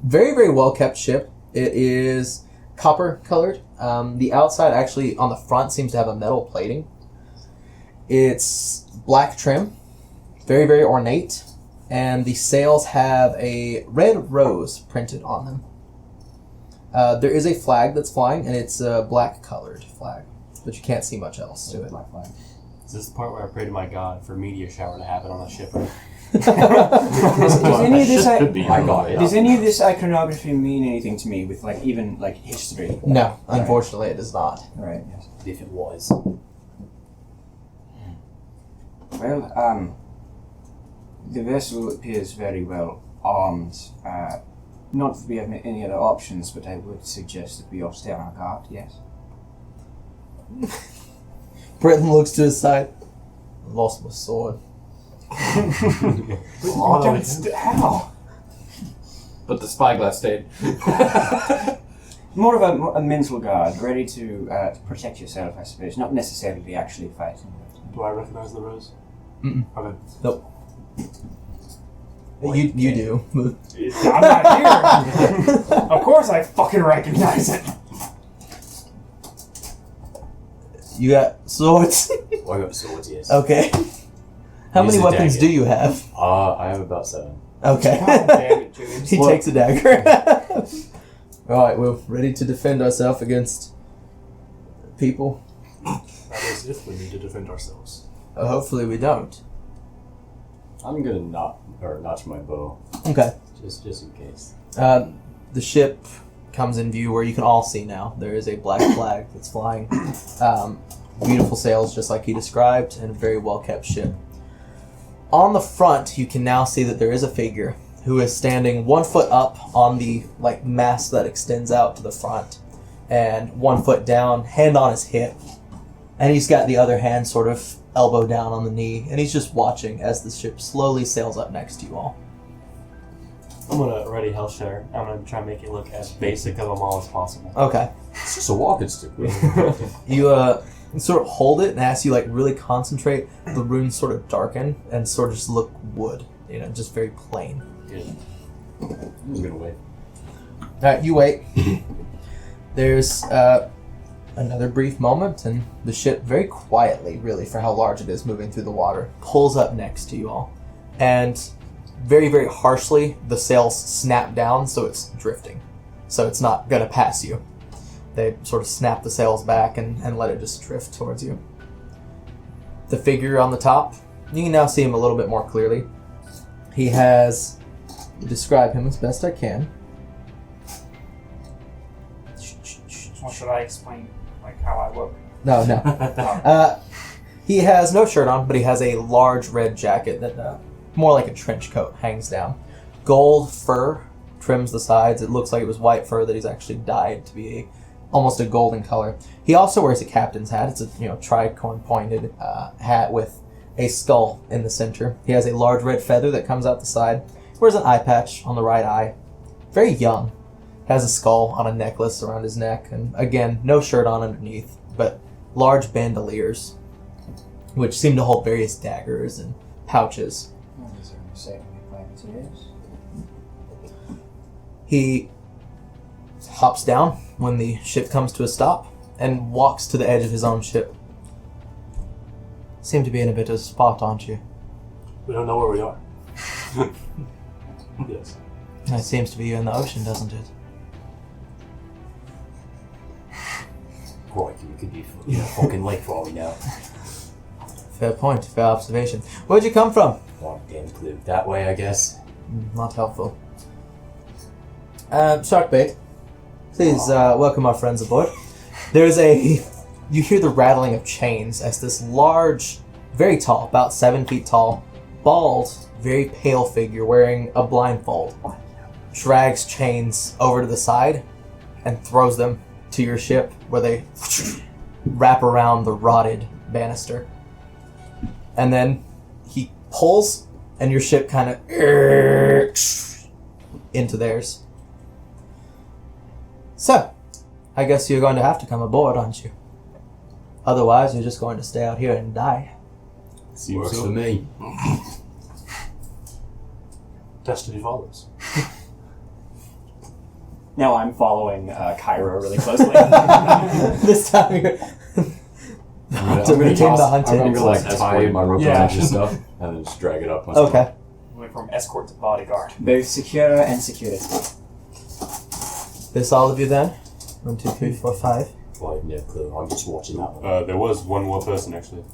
Very, very well kept ship. It is copper colored. The outside actually on the front seems to have a metal plating. It's black trim. Very, very ornate. And the sails have a red rose printed on them. There is a flag that's flying, and it's a black colored flag. But you can't see much else to it. Black flag. Is this the part where I pray to my God for a meteor shower to happen on a ship? Does any of this Could be. I got it. Does any of this iconography mean anything to me with even history? No, unfortunately it does not. Right. Yes. If it was. Well, the vessel appears very well armed. Not that we have any other options, but I would suggest that we all stay on our guard. Yes. Britton looks to his side. I lost my sword. How? But the spyglass stayed. More of a mental guard, ready to protect yourself, I suppose. Not necessarily actually fighting. Do I recognize the rose? Mm-mm. Okay. Nope. You do. I'm not here. Of course I fucking recognize it. You got swords? Oh, I got swords, yes. Okay. How Use many a weapons dagger. do you have? I have about 7. Okay. God damn it, James. He takes a dagger. Alright, we're ready to defend ourselves against people. That is if we need to defend ourselves. Hopefully we don't. I'm gonna notch my bow, Okay. just in case. The ship comes in view where you can all see now. There is a black flag that's flying. Beautiful sails, just like he described, and a very well-kept ship. On the front, you can now see that there is a figure who is standing 1 foot up on the mast that extends out to the front, and 1 foot down, hand on his hip, and he's got the other hand sort of elbow down on the knee, and he's just watching as the ship slowly sails up next to you all. I'm gonna ready Hellshare. I'm gonna try and make it look as basic of them all as possible. Okay. It's just a walking stick. You sort of hold it, and as you really concentrate, the runes sort of darken and sort of just look wood, just very plain. Good. I'm just gonna wait. Alright, you wait. There's another brief moment, and the ship very quietly, really, for how large it is moving through the water, pulls up next to you all. And very, very harshly, the sails snap down, so it's drifting. So it's not going to pass you. They sort of snap the sails back and let it just drift towards you. The figure on the top, you can now see him a little bit more clearly. He has, describe him as best I can. Or should I explain how I look? No. He has no shirt on, but he has a large red jacket that, more like a trench coat, hangs down. Gold fur trims the sides. It looks like it was white fur that he's actually dyed to be almost a golden color. He also wears a captain's hat. It's a tricorn pointed hat with a skull in the center. He has a large red feather that comes out the side. He wears an eye patch on the right eye. Very young. Has a skull on a necklace around his neck, and again, no shirt on underneath, but large bandoliers, which seem to hold various daggers and pouches. These are certainly privateers. He hops down when the ship comes to a stop and walks to the edge of his own ship. Seem to be in a bit of a spot, aren't you? We don't know where we are. Yes. It seems to be in the ocean, doesn't it? Crikey, it could be in a fucking lake for all we know. Fair point, fair observation. Where'd you come from? One damn clue. That way, I guess. Not helpful. Sharkbait, please welcome our friends aboard. You hear the rattling of chains as this large, very tall, about 7 feet tall, bald, very pale figure wearing a blindfold drags chains over to the side and throws them to your ship where they wrap around the rotted banister. And then he pulls and your ship kind of into theirs. So, I guess you're going to have to come aboard, aren't you? Otherwise, you're just going to stay out here and die. Seems Works so. for me. Destiny follows. Now I'm following Cairo really closely. This time you're... to retain the hunted. I'm gonna tie my rope Yeah. around your stuff and then just drag it up. myself. Okay. Went from escort to bodyguard. Both secure and security. This all of you then? 1, 2, 3, 4, 5. Well, I have no clue. I'm just watching that one. There was one more person actually.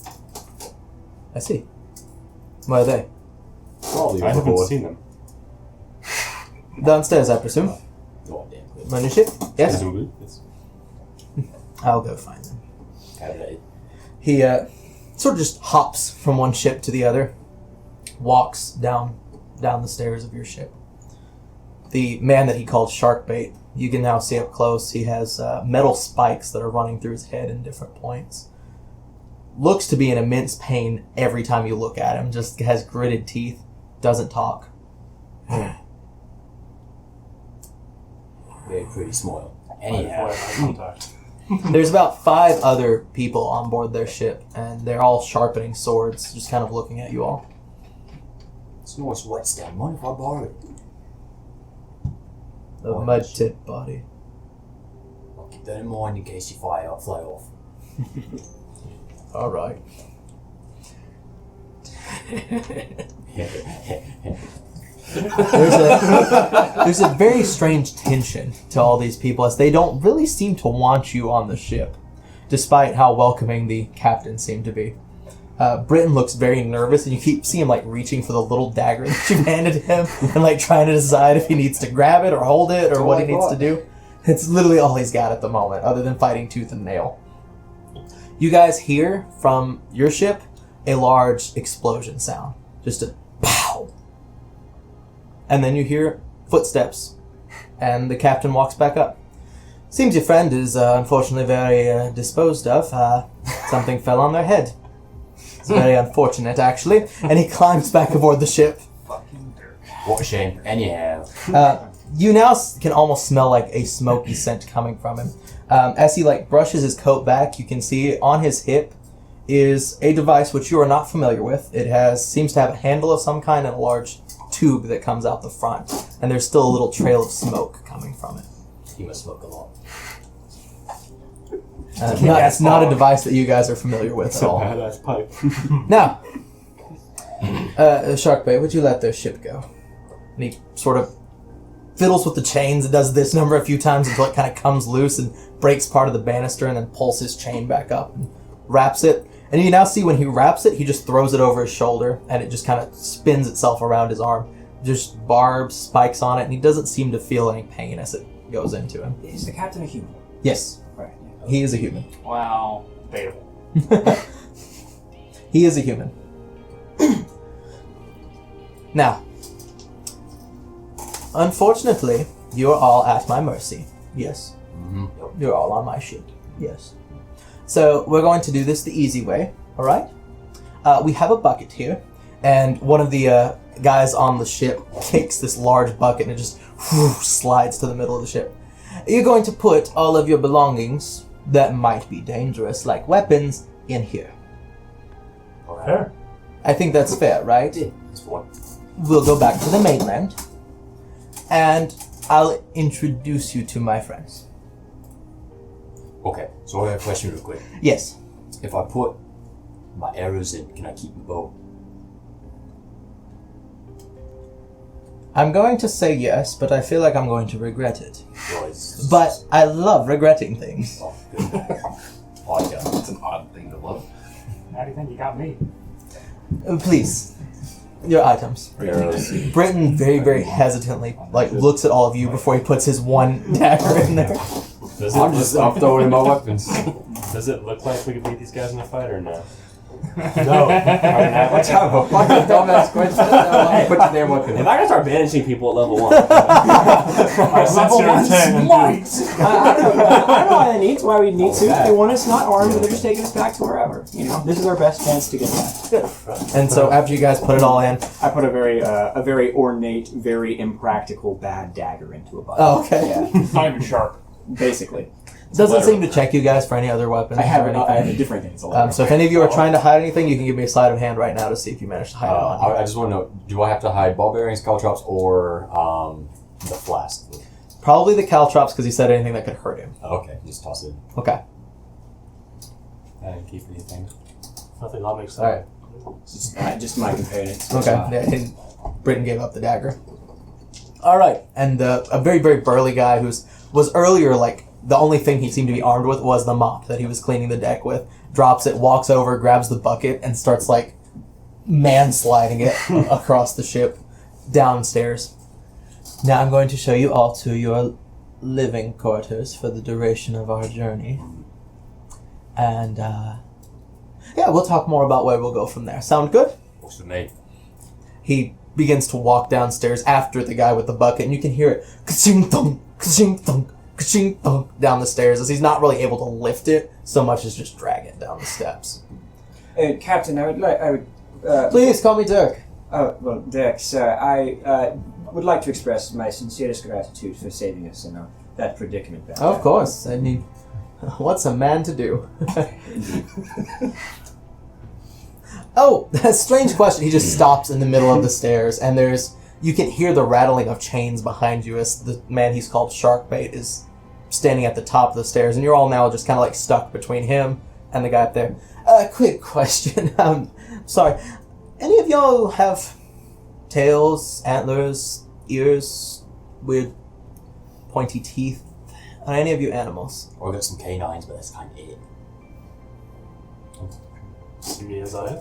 I see. Where are they? Probably I haven't overboard. seen them. Downstairs, I presume. God damn clue. On your ship? Yes? Presumably. Yes. I'll go find them. Okay. He sort of just hops from one ship to the other, walks down the stairs of your ship. The man that he called Sharkbait, you can now see up close. He has metal spikes that are running through his head in different points. Looks to be in immense pain every time you look at him. Just has gritted teeth. Doesn't talk. Very pretty smile. Anyhow. Eye contact. There's about 5 other people on board their ship, and they're all sharpening swords, just kind of looking at you all. It's a nice wet stem. Mind if I borrow it? The mud tip body. I'll keep that in mind in case you fly off. All right. There's a very strange tension to all these people as they don't really seem to want you on the ship, despite how welcoming the captain seemed to be. Britton looks very nervous, and you keep seeing him like reaching for the little dagger that you handed him, and like trying to decide if he needs to grab it or hold it or what he needs to do. It's literally all he's got at the moment, other than fighting tooth and nail. You guys hear from your ship a large explosion sound, just a pow, and then you hear footsteps, and the captain walks back up. Seems your friend is unfortunately very disposed of. Something fell on their head. It's very unfortunate, actually. And he climbs back aboard the ship. Fucking dirt. What a shame. Anyhow. You now can almost smell like a smoky scent coming from him. As he like brushes his coat back, you can see on his hip is a device which you are not familiar with. It seems to have a handle of some kind and a large tube that comes out the front. And there's still a little trail of smoke coming from it. He must smoke a lot. It's not a device that you guys are familiar with at all. Badass pipe. Now, Sharkbait, would you let the ship go? And he sort of fiddles with the chains and does this number a few times until it kind of comes loose and breaks part of the banister and then pulls his chain back up and wraps it. And you now see when he wraps it, he just throws it over his shoulder and it just kind of spins itself around his arm. Just barbs, spikes on it, and he doesn't seem to feel any pain as it goes into him. Is the captain a human? Yes, Right. he is a human. Wow. Debatable. He is a human. Now, unfortunately, you are all at my mercy. Yes. Mm-hmm. You're all on my ship. Yes. So we're going to do this the easy way, all right? We have a bucket here, and one of the guys on the ship takes this large bucket and it just slides to the middle of the ship. You're going to put all of your belongings that might be dangerous, like weapons, in here. Fair. I think that's fair, right? Yeah, that's one. We'll go back to the mainland, and I'll introduce you to my friends. Okay, so I have a question real quick. Yes. If I put my arrows in, can I keep the bow? I'm going to say yes, but I feel like I'm going to regret it. Well, it's- But I love regretting things. Oh, good. Oh, yeah, that's an odd thing to love. How do you think you got me? Please, your items. Arrows. Britton very, very hesitantly looks at all of you before he puts his one dagger in there. I'm throwing in my weapons. Does it look like we could beat these guys in a fight or no? No. Watch out. Fuck the dumbass question. Put your damn weapon If in. I can start banishing people at level 1, I sense your intent. and I don't know why they need to, why we need to. They want us not armed, they're just taking us back to wherever. You know, this is our best chance to get back. And so after you guys put it all in, I put a very ornate, very impractical bad dagger into a bucket. oh, okay. Yeah, Not even sharp. basically. Doesn't seem to check you guys for any other weapons I have or a anything. different thing. It's a So if any of you are trying to hide anything, you can give me a sleight of hand right now to see if you manage to hide it on. I just want to know, do I have to hide ball bearings, caltrops, or the flask? Probably the caltrops because he said anything that could hurt him. Okay, just toss it in. Okay. I didn't keep anything. I think that makes sense. All right. just my components. Okay. Yeah, and Britton gave up the dagger. All right. And a very, very burly guy was earlier like the only thing he seemed to be armed with was the mop that he was cleaning the deck with. Drops it, walks over, grabs the bucket, and starts like man-sliding it across the ship downstairs. Now I'm going to show you all to your living quarters for the duration of our journey. And yeah, we'll talk more about where we'll go from there. Sound good? Works for me. He begins to walk downstairs after the guy with the bucket, and you can hear it ka-ching thunk, ka-ching thunk, ka-ching thunk down the stairs as he's not really able to lift it so much as just drag it down the steps. Captain, I would Please call me Dirk. Oh, well, Dirk, sir, I would like to express my sincerest gratitude for saving us in that predicament back Of there. course. I mean, what's a man to do? Oh, strange question. He just stops in the middle of the stairs, and you can hear the rattling of chains behind you as the man he's called Sharkbait is standing at the top of the stairs, and you're all now just kind of like stuck between him and the guy up there. Quick question. Sorry. Any of y'all have tails, antlers, ears, weird pointy teeth? Are any of you animals? Or got some canines, but that's kind of it. See me as I am.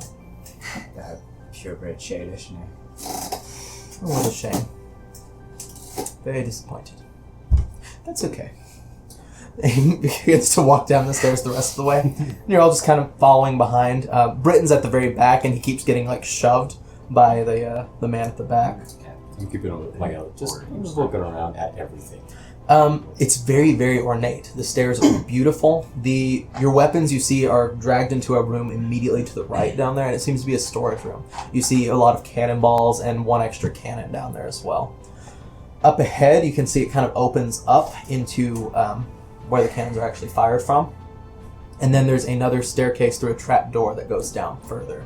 That purebred shadish now. Oh, what a shame. Very disappointed. That's okay. He begins to walk down the stairs the rest of the way. And you're all just kind of following behind. Britton's at the very back, and he keeps getting like shoved by the man at the back. I'm keeping I'm just looking around at everything. It's very, very ornate. The stairs are beautiful. Your weapons you see are dragged into a room immediately to the right down there, and it seems to be a storage room. You see a lot of cannonballs and one extra cannon down there as well. Up ahead, you can see it kind of opens up into where the cannons are actually fired from. And then there's another staircase through a trap door that goes down further.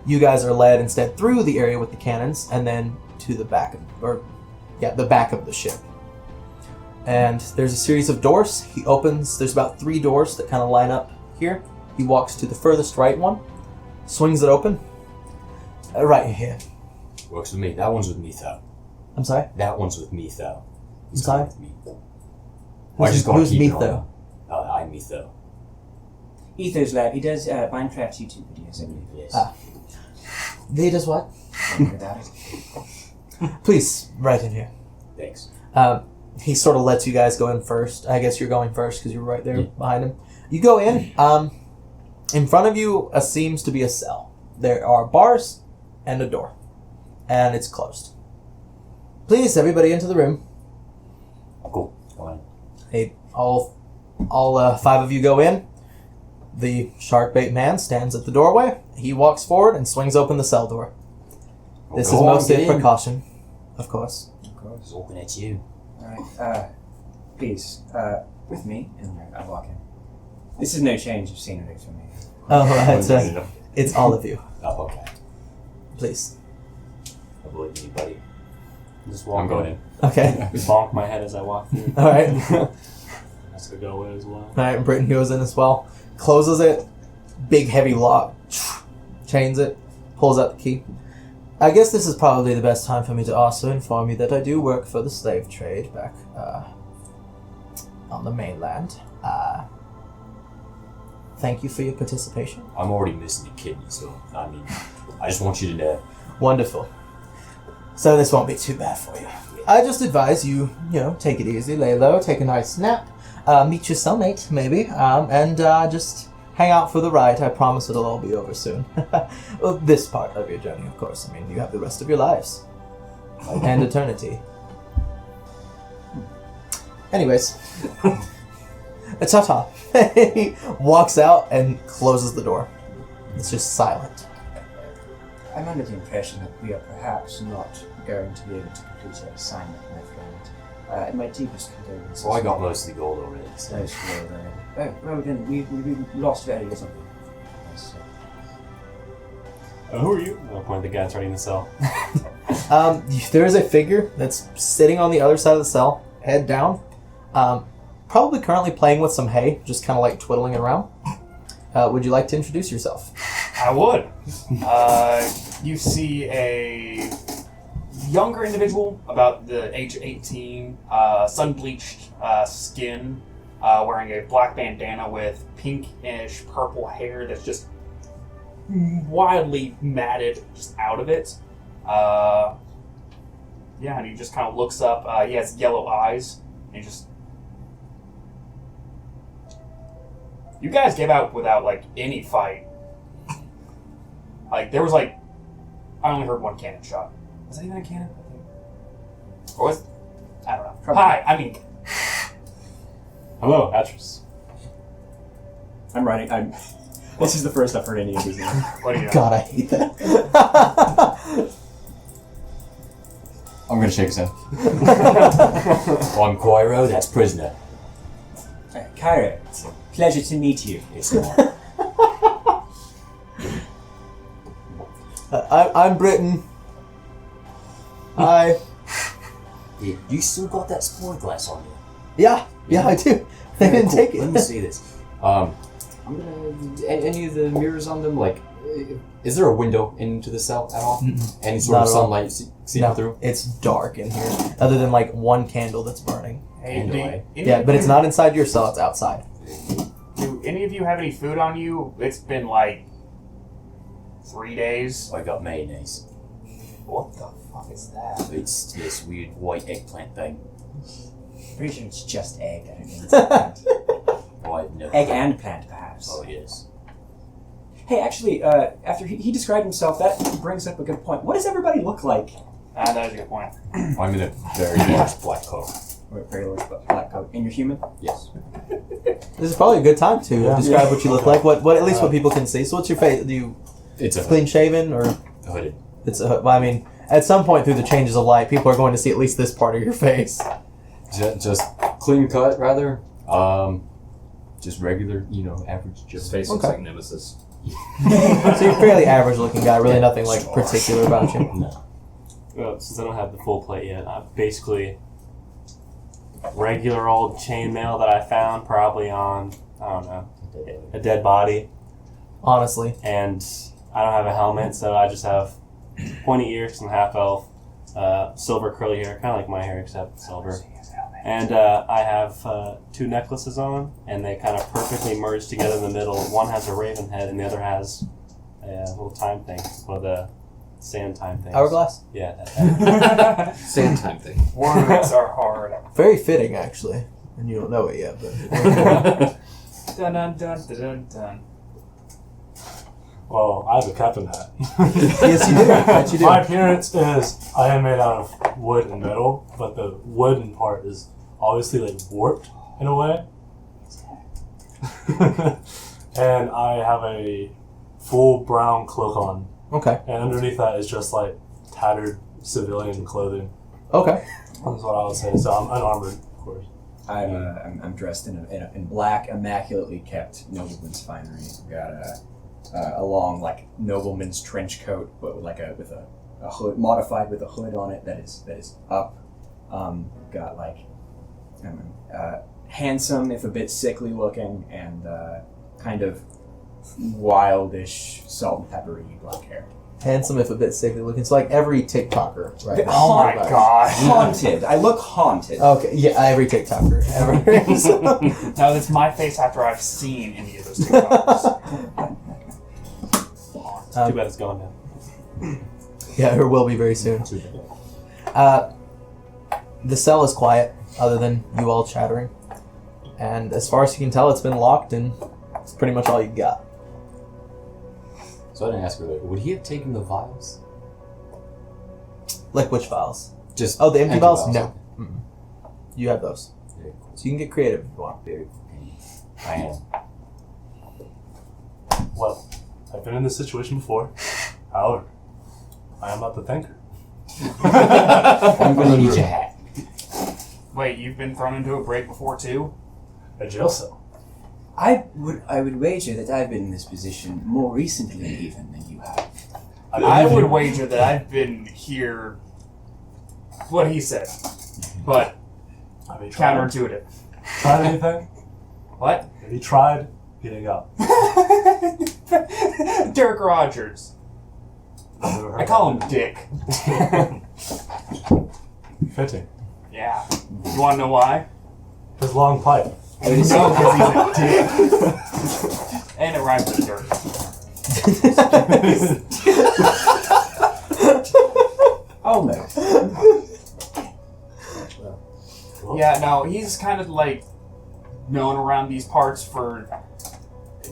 You guys are led instead through the area with the cannons and then to the back the back of the ship. And there's a series of doors. He opens, there's about 3 doors that kind of line up here. He walks to the furthest right one, swings it open. Right here. Works with me. That one's with me, though. I'm sorry? That one's with me, though. I'm sorry? With me. I just gotta Who's keep it Metho? on. I'm Metho. Ether's lab. He does Minecraft YouTube videos, I believe. Yes. He does what? Without it. Please, right in here. Thanks. He sort of lets you guys go in first. I guess you're going first because you're right there behind him. You go in. In front of you seems to be a cell. There are bars and a door. And it's closed. Please, everybody into the room. Cool. Go on. Hey, all 5 of you go in. The sharkbait man stands at the doorway. He walks forward and swings open the cell door. This is mostly a precaution, of course. Of course. Looking at you. Alright, please, with me, and I walk in. This is no change of scenery for me. Oh, it's all of you. Oh, okay. Please. I believe you, buddy. Just walk I'm going in. Okay. Bonk my head as I walk through. Alright. Has to go in as well. Alright, Britton goes in as well. Closes it. Big heavy lock. Chains it. Pulls out the key. I guess this is probably the best time for me to also inform you that I do work for the slave trade back on the mainland. Thank you for your participation. I'm already missing a kidney, so, I mean, I just want you to know. Wonderful. So this won't be too bad for you. I just advise you, take it easy, lay low, take a nice nap, meet your cellmate, maybe, and just hang out for the ride. I promise it'll all be over soon. Well, this part of your journey, of course. I mean, you have the rest of your lives. And eternity. Anyways. Ta-ta. He walks out and closes the door. It's just silent. I'm under the impression that we are perhaps not going to be able to complete our assignment, my friend. And my deepest condolences. Well, I got most of the gold already, so. Most of the gold. Oh, well then, we lost very little. Yes, Who are you? I'll point at the guy turning the cell. There is a figure that's sitting on the other side of the cell, head down, probably currently playing with some hay, just kind of like twiddling it around. Would you like to introduce yourself? I would. You see a younger individual, about the age of 18, sun-bleached skin, wearing a black bandana with pinkish purple hair that's just wildly matted just out of it. And he just kind of looks up. He has yellow eyes, and he just... You guys gave out without, any fight. There was, I only heard one cannon shot. Was that even a cannon? I think. Or was... I don't know. Probably. Hi, Hello, Atris. I'm writing. This is the first I've heard any of these names. What do you know? God, I hate that. I'm gonna shake his hand. I'm Koiro, that's prisoner. Cairo, pleasure to meet you. It's not. I'm Britain. I Yeah, you still got that spoil glass on you. yeah I do. They Very didn't cool. take Let it. me see this. I'm gonna. Any of the mirrors on them, like, is there a window into the cell at all? Any sort Not of at all. sunlight seeping No, through? it's dark in here, other than like one candle that's burning. Hey, Anyway. Yeah, but it's not inside your cell; it's outside. Do any of you have any food on you? It's been like 3 days. I got mayonnaise. What the fuck is that? It's this weird white eggplant thing. Pretty sure it's just egg. I don't think it's plant. Oh, I've never. Egg and plant, perhaps. Oh yes. Hey, actually, after he described himself, that brings up a good point. What does everybody look like? That is a good point. I'm in a very large black coat. Or very large black coat. And you're human? Yes. This is probably a good time to describe what you look like. What at least what people can see. So, what's your face? Do you It's a clean shaven or hooded. it's a? Well, I mean, at some point through the changes of light, people are going to see at least this part of your face. Just clean cut, rather. Just regular, average Joe. His face looks Okay. like Nemesis. So you're a fairly average looking guy. Really nothing like particular about you. No. Well, since I don't have the full plate yet, I'm basically regular old chainmail that I found probably on, I don't know, a dead body. Honestly, And I don't have a helmet, so I just have pointy ears and half elf, silver curly hair, kind of like my hair except silver. And I have 2 necklaces on, and they kind of perfectly merge together in the middle. One has a raven head, and the other has a little time thing, or the sand time thing. hourglass. Yeah, that. Sand time thing. Words are hard. Very fitting, actually. And you don't know it yet, but Dun dun dun dun dun dun. Well, I have a captain hat. yes, you do. Yes, you do. My appearance is I am made out of wood and metal, but the wooden part is obviously like warped in a way. And I have a full brown cloak on, Okay. and underneath that is just like tattered civilian clothing. Okay. That's what I would say. So I'm unarmored, of course. I'm dressed in black, immaculately kept nobleman's finery. I've got a long like nobleman's trench coat, but with with a hood modified with a hood on it that is up. Got like handsome if a bit sickly looking, and kind of wildish salt and peppery black hair. Handsome if a bit sickly looking. So like every TikToker, right? Oh my god. Haunted. I look haunted. Okay. Yeah, every TikToker ever. No, that's my face after I've seen any of those TikToks. Too bad it's gone now. Yeah, or will be very soon. The cell is quiet, other than you all chattering. And as far as you can tell, it's been locked, and it's pretty much all you got. So I didn't ask earlier. Would he have taken the vials? Like which files? Just Oh, the empty vials? vials. No. Mm-mm. You have those. Very cool. So you can get creative if you want. Very cool. I am. Well, I've been in this situation before. However, I am not the thinker. I'm gonna need your hat. Wait, you've been thrown into a break before too? A jail cell. I would wager that I've been in this position more recently even than you have. I would wager that I've been here. What he said, but Have you tried? counterintuitive. Tried anything? What? Have you tried getting up? Derek Rogers. I've never heard I call that. him Dick. Fitting. Yeah. You want to know why? His long pipe. No, because he's a dick. And it rhymes with dirt. Almost. Yeah, no, he's kind of like known around these parts for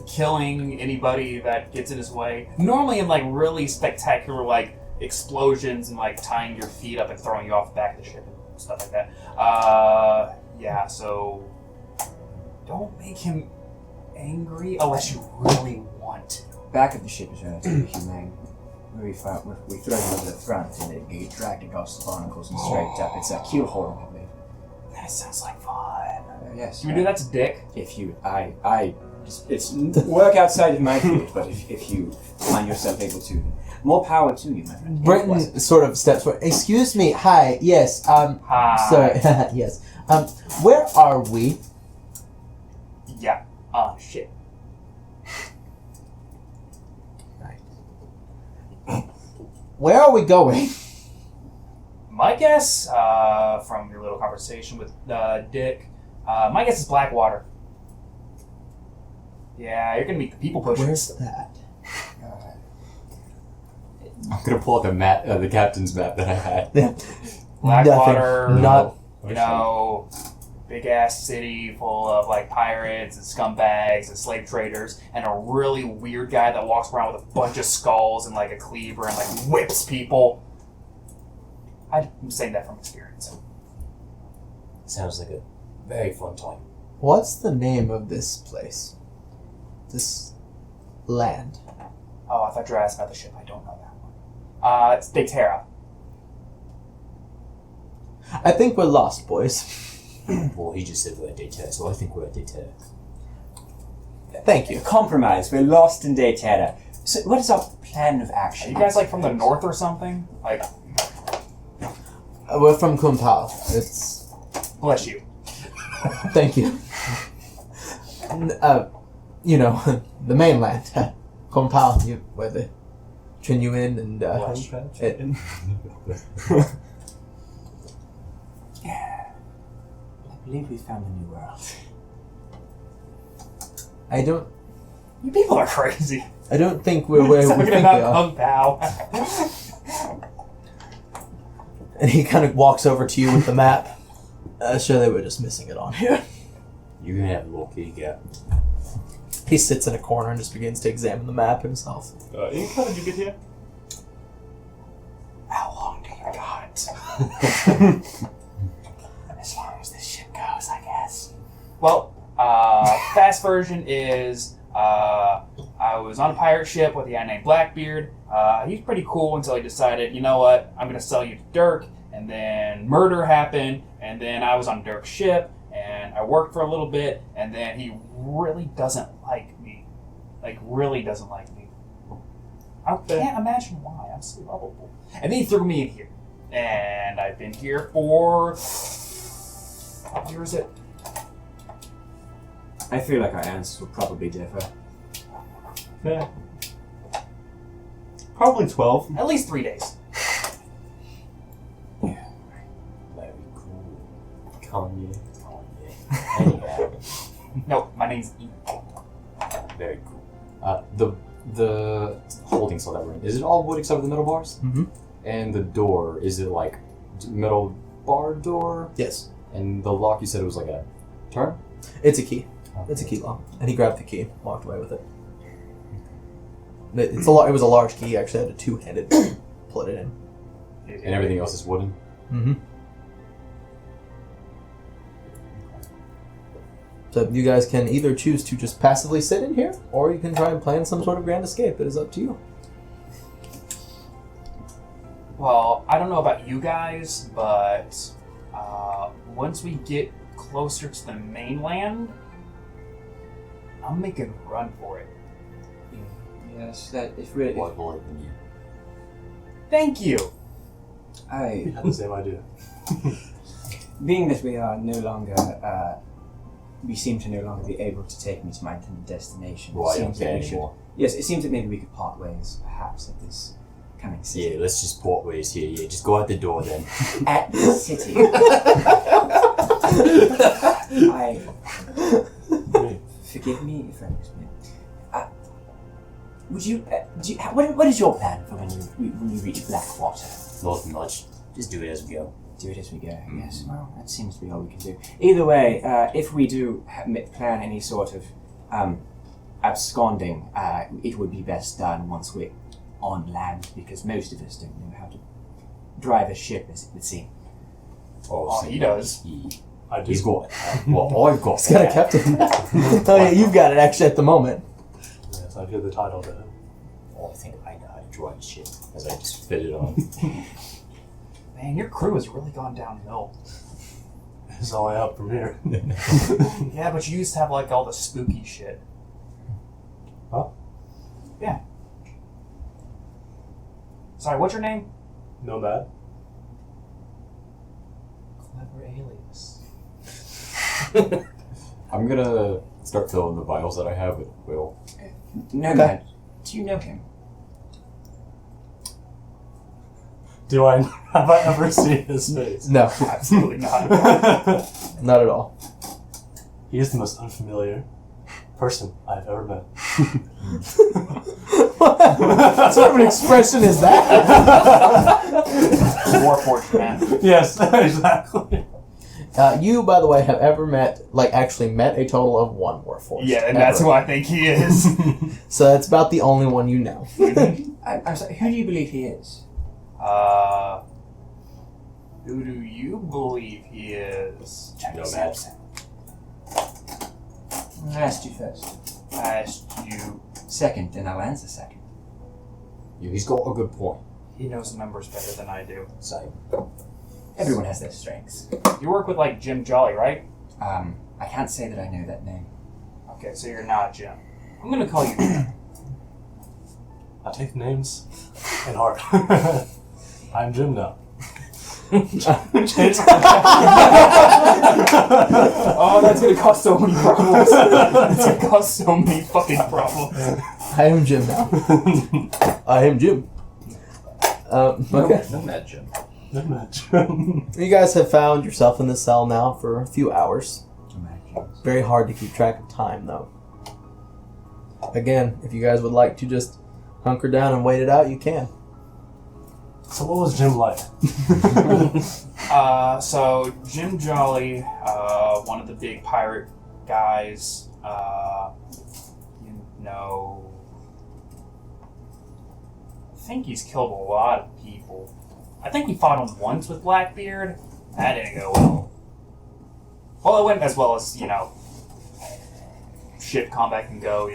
killing anybody that gets in his way. Normally in like really spectacular like explosions and like tying your feet up and throwing you off the back of the ship and stuff like that. Yeah, so don't make him angry unless you really want to. Back of the ship is relatively humane. We throw him over the front and they get dragged across the barnacles and straight up. It's a keel hold, I believe. That sounds like fun. Yes. Can we do that to Dick? If you, it's work outside of my field, but if you find yourself able to, More power to you, my friend. Brenton sort of steps forward. Excuse me. Hi. Yes. Hi. Sorry. Yes. Where are we? Yeah. Shit. Where are we going? My guess, from your little conversation with Dick, my guess is Blackwater. Yeah, you're gonna meet the people pushers. Where's that? I'm gonna pull out the captain's map that I had. Blackwater, Nothing. Not. you know, big ass city full of like pirates and scumbags and slave traders, and a really weird guy that walks around with a bunch of skulls and like a cleaver and like whips people. I'm saying that from experience. Sounds like a very fun time. What's the name of this place? This land. Oh, I thought you were asking about the ship. I don't know that one. It's Deiterrae. I think we're lost, boys. Well, he just said we're at Deiterrae, so I think we're at Deiterrae. Thank you. Compromise. We're lost in Deiterrae. So, what is our plan of Are action? you guys like from the north or something? Like, We're from Kumpal. It's. bless you. Thank you. You know, the mainland. Kumpal, where they train you in and. I believe we found a new world. I don't. You people are crazy. I don't think we're where we Talking think we about are. Kung Pao. And he kind of walks over to you with the map. Sure, they were just missing it on here. You're gonna have a look here, yeah. He sits in a corner and just begins to examine the map himself. Ian, how did you get here? How long do you got? As long as this ship goes, I guess. Well, fast version is I was on a pirate ship with a guy named Blackbeard. He's pretty cool until he decided, you know what, I'm going to sell you to Dirk. And then murder happened, and then I was on Dirk's ship, and I worked for a little bit, and then he really doesn't like me. Like, really doesn't like me. I can't imagine why. I'm so lovable. And then he threw me in here. And I've been here for... What year is it? I feel like our answers will probably differ. Yeah. Probably 12. At least 3 days. Very cool. Kanye. No, my name's E. Very cool. The holding cell that we're in, is it all wood except for the middle bars? Mm-hmm. And the door, is it like metal bar door? Yes. And the lock, you said it was like a turn? It's a key. It's a key lock. And he grabbed the key, walked away with it. It was a large key. He actually had a two-handed pull it in. And everything else is wooden? Mm-hmm. So you guys can either choose to just passively sit in here, or you can try and plan some sort of grand escape. It is up to you. Well, I don't know about you guys, but once we get closer to the mainland, I'm making a run for it. Yes, that if really. What more than you? Thank you. I had the same idea. Being that we are no longer, we seem to no longer be able to take me to my intended destination. Well, I don't seems that care we should- anymore. Yes, it seems that maybe we could part ways, perhaps, at this coming city. Yeah, let's just port ways here. Yeah, just go out the door then. At the city. Forgive me if I mismeant. Would you? What is your plan for when you reach Blackwater? Not much. Just do it as we go. Do it as we go, I guess. Well, that seems to be all we can do. Either way, if we do plan any sort of absconding, it would be best done once we're on land, because most of us don't know how to drive a ship, as it would seem. Oh, he does. I do. He's got well, I've got. He's got a captain. Oh yeah, you've got it actually at the moment. Yes, I give the title to him. Oh, I think I know how to drive a ship, as I just fit it on. Man, your crew has really gone downhill. It's all the way up from here. Yeah, but you used to have like all the spooky shit. Huh? Yeah. Sorry, what's your name? Nomad. Clever alias. I'm gonna start filling the vials that I have with Will. Nomad, do you know him? Have I ever seen his face? No, Absolutely not. not at all. He is the most unfamiliar person I've ever met. What sort of an expression is that? Warforged man. Yes, exactly. You, by the way, have ever actually met a total of one Warforged. Yeah, and ever. that's who I think he is. So that's about the only one you know. I'm sorry, who do you believe he is? Who do you believe he is? Nomad. I asked you first. I asked you. Second, and I'll answer second. Yeah, he's got a good point. He knows the numbers better than I do. Same. Everyone has their strengths. You work with, like, Jim Jolly, right? I can't say that I know that name. Okay, so you're not Jim. I'm gonna call you Jim. I take names in heart. I'm Jim now. Oh, that's gonna cause so many problems. That's gonna cause so many fucking problems. I am Jim now. I am Jim. Okay. Nomad Jim. Nomad Jim. You guys have found yourself in this cell now for a few hours. Imagine. Very hard to keep track of time, though. Again, if you guys would like to just hunker down and wait it out, you can. So what was Jim like? So Jim Jolly, one of the big pirate guys, I think he's killed a lot of people. I think he fought him once with Blackbeard. That didn't go well. Well, it went as well as, ship combat can go,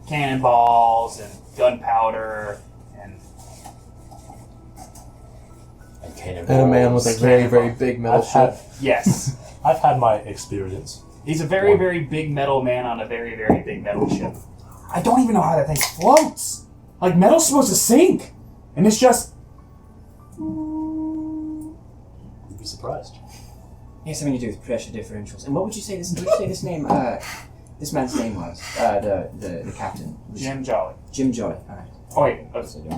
cannonballs and gunpowder and And a man with a very, very big metal ship. yes. I've had my experience. He's a very, very big metal man on a very, very big metal ship. I don't even know how that thing floats. Like, metal's supposed to sink. And it's just... You'd be surprised. He has something to do with pressure differentials. And what would you say this name, this man's name was? The captain. Jim Jolly. Jim Jolly, alright. Oh, wait.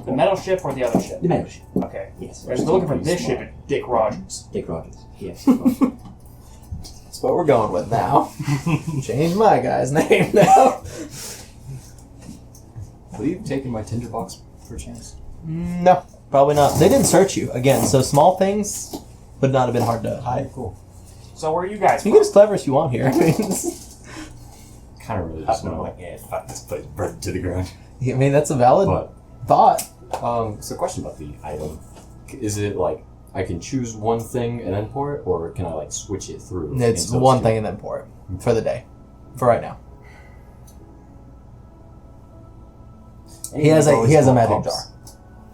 The metal ship or the other ship? The metal ship. Okay. Yes. We're looking for this ship, Dick Rogers. Dick Rogers. Yes. That's what we're going with now. Change my guy's name now. Will you take in my tinderbox for a chance? No, probably not. They didn't search you again, so small things would not have been hard to hide. Cool. So where are you guys You from? get as clever as you want here. I mean, Kind of really just want to fuck this place, burn it to the ground. that's a valid But thought. so question about the item: is it like I can choose one thing and then pour it, or can I like switch it through? It's and one substitute? thing and then pour it for the day, for right now. He has a magic jar.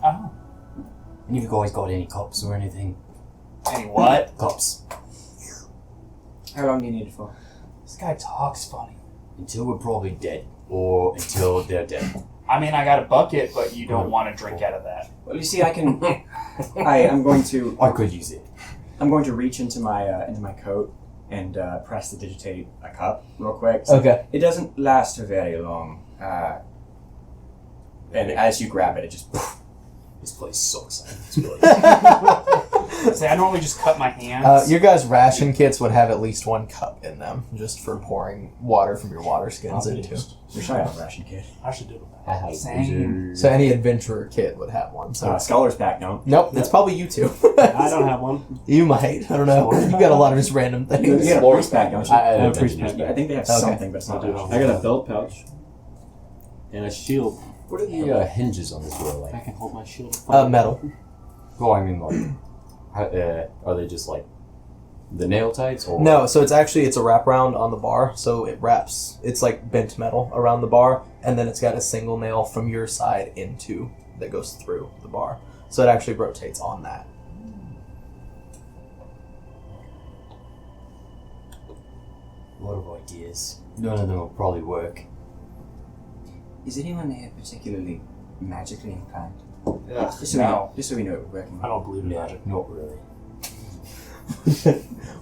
Oh. And you've always got any cups or anything? Any what? Cups. How long do you need it for? This guy talks funny. Until we're probably dead. Or until they're dead. I mean, I got a bucket, but you don't want to drink out of that. Well, you see, I can. I'm going to. I could use it. I'm going to reach into my coat and press to digitate a cup real quick. So Okay. It doesn't last for very long. And as you grab it, it just. This place sucks. Say, I normally just cut my hands. Your guys' ration kits would have at least one cup in them, just for pouring water from your water skins into. Wish I had a ration kit. I should do that. Same. So any adventurer kit would have one. So Scholar's pack, no? nope, it's probably you two. I don't have one. You might. I don't know. You got a lot of just random You things. get a priest pack, don't you? I have priest priest pack. I think they have Okay. something, but it's not I do. much. I got a belt pouch. And a shield. What are the hinges on this door I like? can hold my shield. Metal. Well, I mean, like, are they just like the nail types? Or No, so it's a wraparound on the bar, so it wraps. It's like bent metal around the bar, and then it's got a single nail from your side that goes through the bar. So it actually rotates on that. A lot of ideas. None of them will probably work. Is anyone here particularly magically inclined? Just so, No. just so we know we're working. I don't believe in No, magic. not really.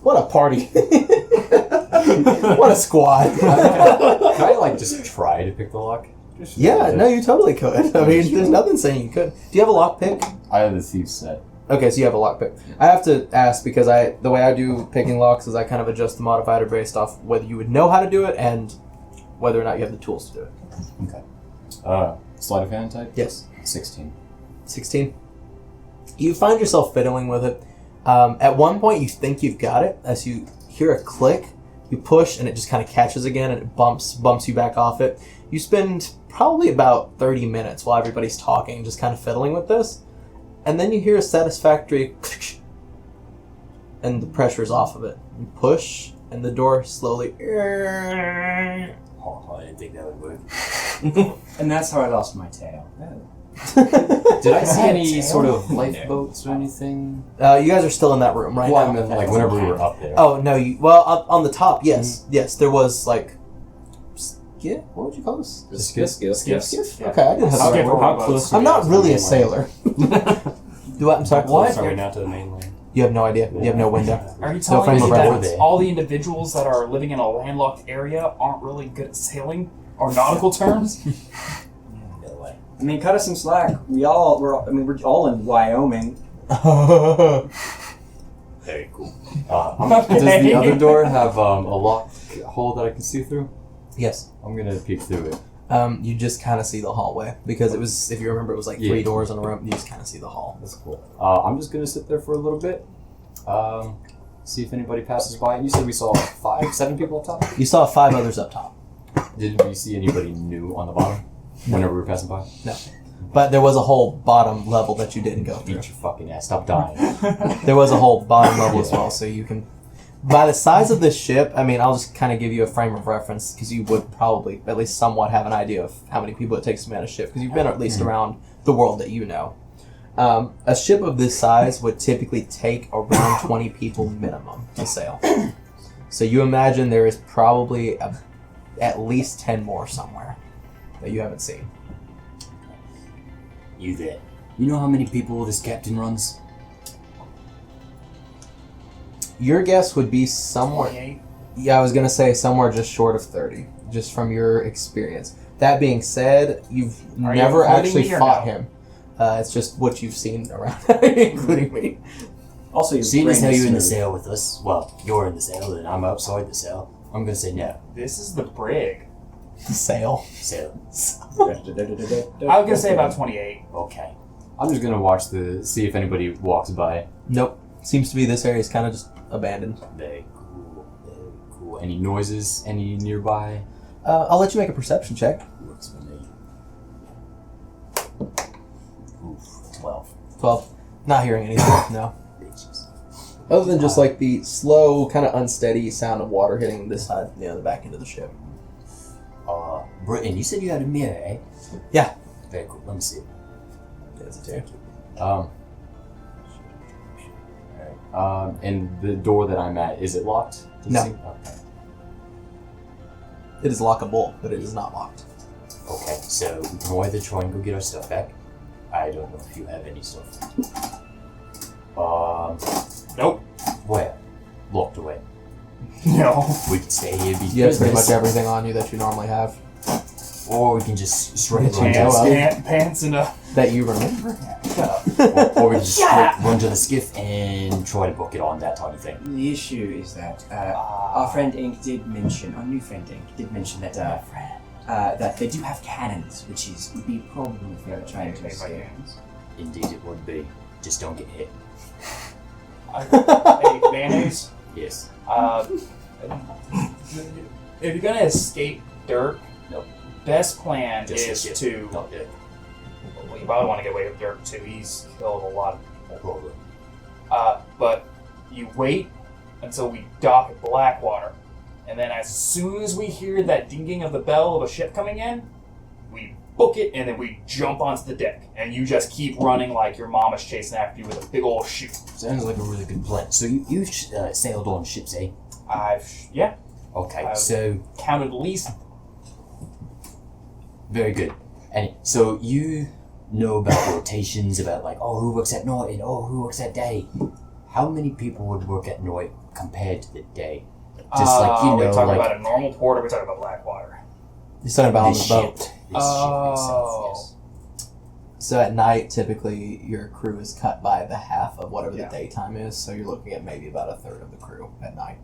What a party! What a squad! Can I like just try to pick the lock? Just Yeah, no, you totally could. I mean, there's nothing saying you could. Do you have a lockpick? I have the thief set. Okay, so you have a lockpick. I have to ask because the way I do picking locks is I kind of adjust the modifier based off whether you would know how to do it and whether or not you have the tools to do it. Okay. Sleight of hand type? Yes. 16. 16. You find yourself fiddling with it. At one point, you think you've got it. As you hear a click, you push, and it just kind of catches again, and it bumps you back off it. You spend probably about 30 minutes while everybody's talking, just kind of fiddling with this. And then you hear a satisfactory and the pressure's off of it. You push, and the door slowly... Oh, I didn't think that would work. And that's how I lost my tail. Did I see any Tail? sort of lifeboats or anything? You guys are still in that room right Well, I now. meant like whenever we were up there. Oh, no, on the top, yes. Yes, there was like... Skiff? What would you call this? Skiff. Skiff? Okay, I didn't have How the right word. How close? I'm not really a mainland? sailor. Do what? I'm sorry. How close are we now to the mainland? You have no idea. You have no window. Are you frame telling of me that reference. all the individuals that are living in a landlocked area aren't really good at sailing or nautical terms? No way. I mean, cut us some slack. We're all in Wyoming. Very cool. Does the other door have a lock hole that I can see through? Yes. I'm gonna peek through it. You just kind of see the hallway because it was, if you remember, it was like 3 doors in a room. You just kind of see the hall. That's cool. I'm just gonna sit there for a little bit. See if anybody passes by. You said we saw 5, 7 people up top? You saw 5 others up top. Did we see anybody new on the bottom whenever we were passing by? No. But there was a whole bottom level that you didn't go through. Beat your fucking ass. Stop dying. There was a whole bottom level as well, so you can... By the size of this ship, I mean, I'll just kind of give you a frame of reference because you would probably at least somewhat have an idea of how many people it takes to man a ship because you've been at least around the world that you know. A ship of this size would typically take around 20 people minimum to sail. So you imagine there is probably at least 10 more somewhere that you haven't seen. You there. You know how many people this captain runs? Your guess would be somewhere... 28. Yeah, I was going to say somewhere just short of 30, just from your experience. That being said, you've Are you never including actually me or fought no? him. It's just what you've seen around, including me. Also, your Seeing as brain how is you're in the smooth. sail with us, well, you're in the sail and I'm outside the sail, I'm gonna say no. This is the brig. Sail. Sail. I was gonna say about 28. Okay. I'm just gonna watch see if anybody walks by. Nope. Seems to be this area is kind of just abandoned. Very cool. Very cool. Any noises? Any nearby? I'll let you make a perception check. Works for me. Oof. 12. 12. Not hearing anything, no. Bitches. Other than just like the slow, kind of unsteady sound of water hitting this side, the back end of the ship. Britton, you said you had a mirror, eh? Yeah. Very cool. Let me see. That's it too. And the door that I'm at, is it locked? Does it No. seem- Okay. It is lockable, but it is not locked. Okay, so we can either try and go get our stuff back. I don't know if you have any stuff. Nope. Where? Locked away. No. We can stay here, be You have pretty prisoners, much everything on you that you normally have. or we can just straight That you run to know the of. skiff. Pants and a... That you remember. Or we can just straight run to the skiff and try to book it on that tiny thing. The issue is that our friend Ink did mention, our new friend Ink did mention that that they do have cannons, which would be a problem if they were trying to escape. Indeed, it would be. Just don't get hit. Hey, mayonnaise. Yes. If you're gonna escape Dirk, Nope. best plan Just the is ship. to... Not dead. Well, you probably want to get away with Dirk too. He's killed a lot of people. Probably. But you wait until we dock at Blackwater, and then as soon as we hear that dinging of the bell of a ship coming in, we book it, and then we jump onto the deck, and you just keep running like your mom is chasing after you with a big old shoe. Sounds like a really good plan. So you sailed on ships, eh? Yeah, Okay, so counted at least. very good. And so you know about rotations, about like, oh, who works at night and oh, who works at day. How many people would work at night compared to the day? Just like, you know, we're talking like about a normal port, or we're talking about Blackwater. He's talking about on this the boat. ship. This ship makes sense, yes. So at night, typically your crew is cut by the half of whatever Yeah. the daytime is. So you're looking at maybe about a third of the crew at night.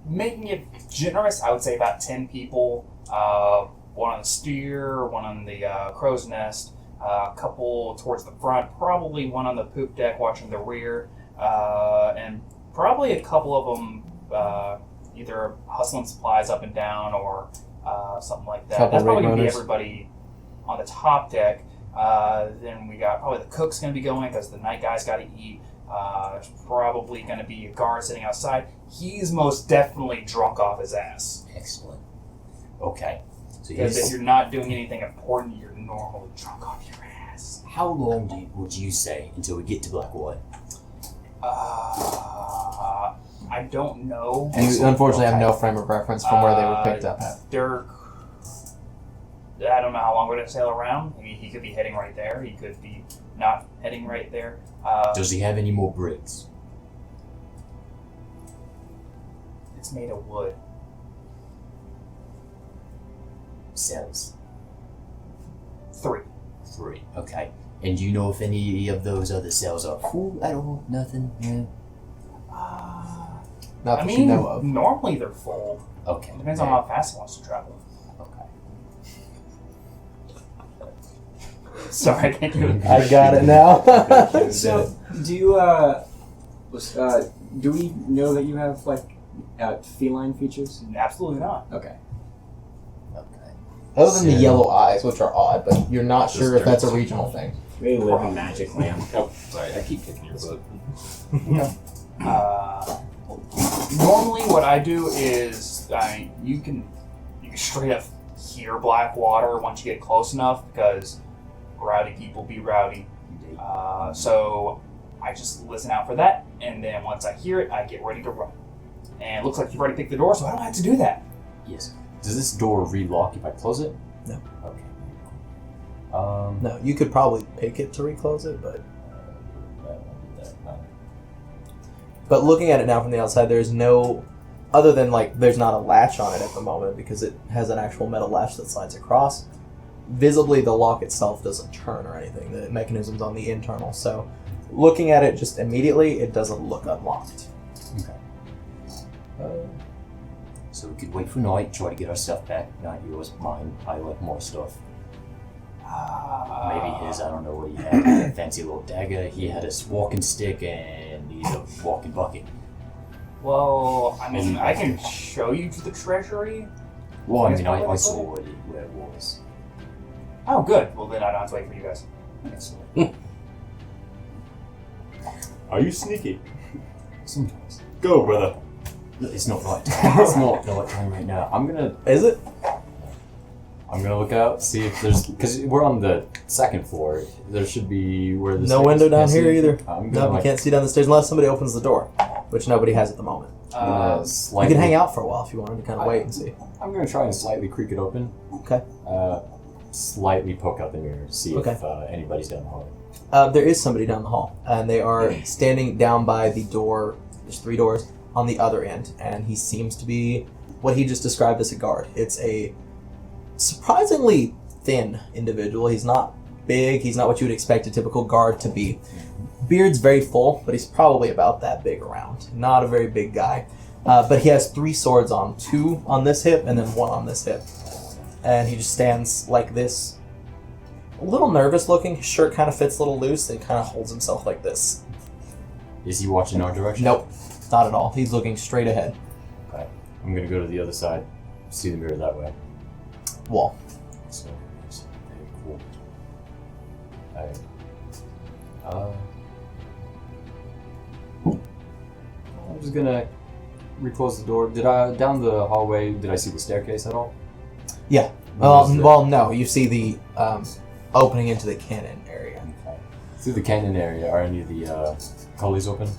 Making it generous, I would say about 10 people. One on the steer, one on the crow's nest, a couple towards the front, probably one on the poop deck watching the rear, and probably a couple of them either hustling supplies up and down or something like that. Couple That's probably going to be rig runners. everybody on the top deck. Then we got probably the cook's going to be going because the night guy's got to eat. There's probably going to be a guard sitting outside. He's most definitely drunk off his ass. Excellent. Okay. So Because if you're not doing anything important, you're normally drunk off your ass. how long would you say until we get to Blackwater? I don't know. And you unfortunately have no frame of reference from where they were picked up at. Dirk, I don't know how long we're going to sail around. I mean, he could be heading right there. He could be not heading right there. Does he have any more bricks? It's made of wood. Cells. 3. 3. Okay. And do you know if any of those other cells are full at all? Nothing? Yeah. Not I that mean, you know of. normally they're full. Okay. It depends on how fast he wants to travel. Okay. Sorry, I can't do it. I got it now. So, do you do we know that you have like feline features? Absolutely not. Okay. Okay. Other than the So- yellow eyes, which are odd, but you're not Just sure if that's a dirt. regional thing. We live in magic land. Oh, sorry, I keep kicking your butt. Normally, what I do is, you can straight up hear Blackwater once you get close enough because rowdy people be rowdy. So I just listen out for that, and then once I hear it, I get ready to run. And it looks like you've already picked the door, so I don't have to do that. Yes. Does this door relock if I close it? No. Okay. No, you could probably pick it to reclose it, but looking at it now from the outside, there's no, other than like, there's not a latch on it at the moment because it has an actual metal latch that slides across. Visibly, the lock itself doesn't turn or anything. The mechanism's on the internal, so looking at it just immediately, it doesn't look unlocked. Okay. So we could wait for night, try to get our stuff back. Not yours, mine. I like more stuff. Maybe his, I don't know what he had. A fancy little dagger. He had a walking stick and he's a walking bucket. Well, I mean, I can show you to the treasury. Well, I mean, I saw where it was. Oh, good. Well, then I don't have to wait for you guys. Excellent. Are you sneaky? Sometimes. Go, brother. No, it's not right time. It's not right time right now. Is it? I'm gonna look out, see if there's, because we're on the second floor. There should be where the No stairs- window down can't here see. either. I'm No, gonna you like, can't see down the stairs unless somebody opens the door, which nobody has at the moment. I'm gonna You slightly, can hang out for a while if you wanted to kind of wait and see. I'm gonna try and slightly creak it open. Okay. Slightly poke out the mirror, see Okay. if anybody's down the hallway. There is somebody down the hall, and they are standing down by the door. There's 3 doors on the other end, and he seems to be what he just described as a guard. It's a surprisingly thin individual. He's not big. He's not what you would expect a typical guard to be. Beard's very full, but he's probably about that big around. Not a very big guy. But he has 3 swords on, 2 on this hip and then 1 on this hip. And he just stands like this. A little nervous looking. His shirt kind of fits a little loose and kind of holds himself like this. Is he watching our direction? Nope, not at all. He's looking straight ahead. I'm gonna go to the other side, see the mirror that way. Wall. So, it's very cool. I'm just gonna reclose the door. Down the hallway, did I see the staircase at all? Yeah. Was there- Well, no. You see the opening into the cannon area. Okay. Through the canyon area, are any of the gullies open?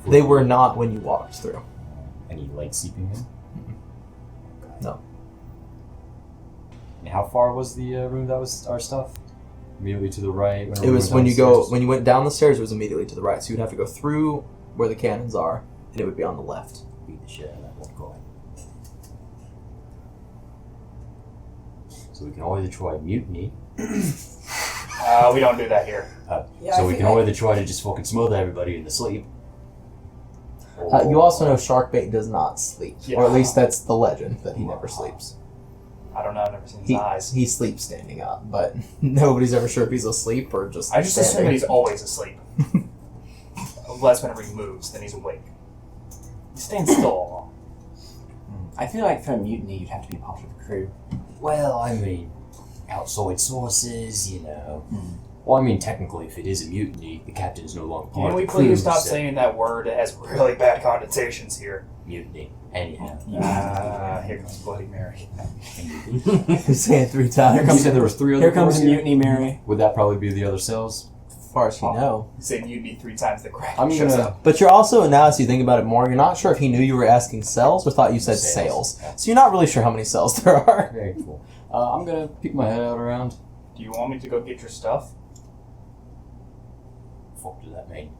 They were not when you walked through. Any light seeping in? No. And how far was the room that was our stuff? Immediately to the right. It was when you went down the stairs. It was immediately to the right. So you'd have to go through where the cannons are, and it would be on the left. Beat the shit out of that one guy. So we can either try mutiny. We don't do that here. So we can either try to just fucking smother everybody in the sleep. You also know Sharkbait does not sleep, Yeah. or at least that's the legend that he never sleeps. I don't know. I've never seen his eyes. He sleeps standing up, but nobody's ever sure if he's asleep or just. I just assume that standing. he's always asleep. Unless whenever he moves, then he's awake. He stands still. I feel like for a mutiny, you'd have to be part of the crew. Well, I mean, outside sources, you know. Well, I mean, technically, if it is a mutiny, the captain's no longer part Can of we the crew. please stop so- saying that word? It has really bad connotations here. Mutiny. Anyhow. Here comes Bloody Mary. Say it 3 times. You said there was 3 other Here comes doors a mutiny, Mary. Would that probably be the other cells? As far as you know. You say mutiny 3 times, the crack I'm shows gonna- up. But you're also, now as you think about it more, you're not sure if he knew you were asking cells or thought you said sales. So you're not really sure how many cells there are. Very cool. I'm gonna peek my head out around. Do you want me to go get your stuff? Fuck does that mean?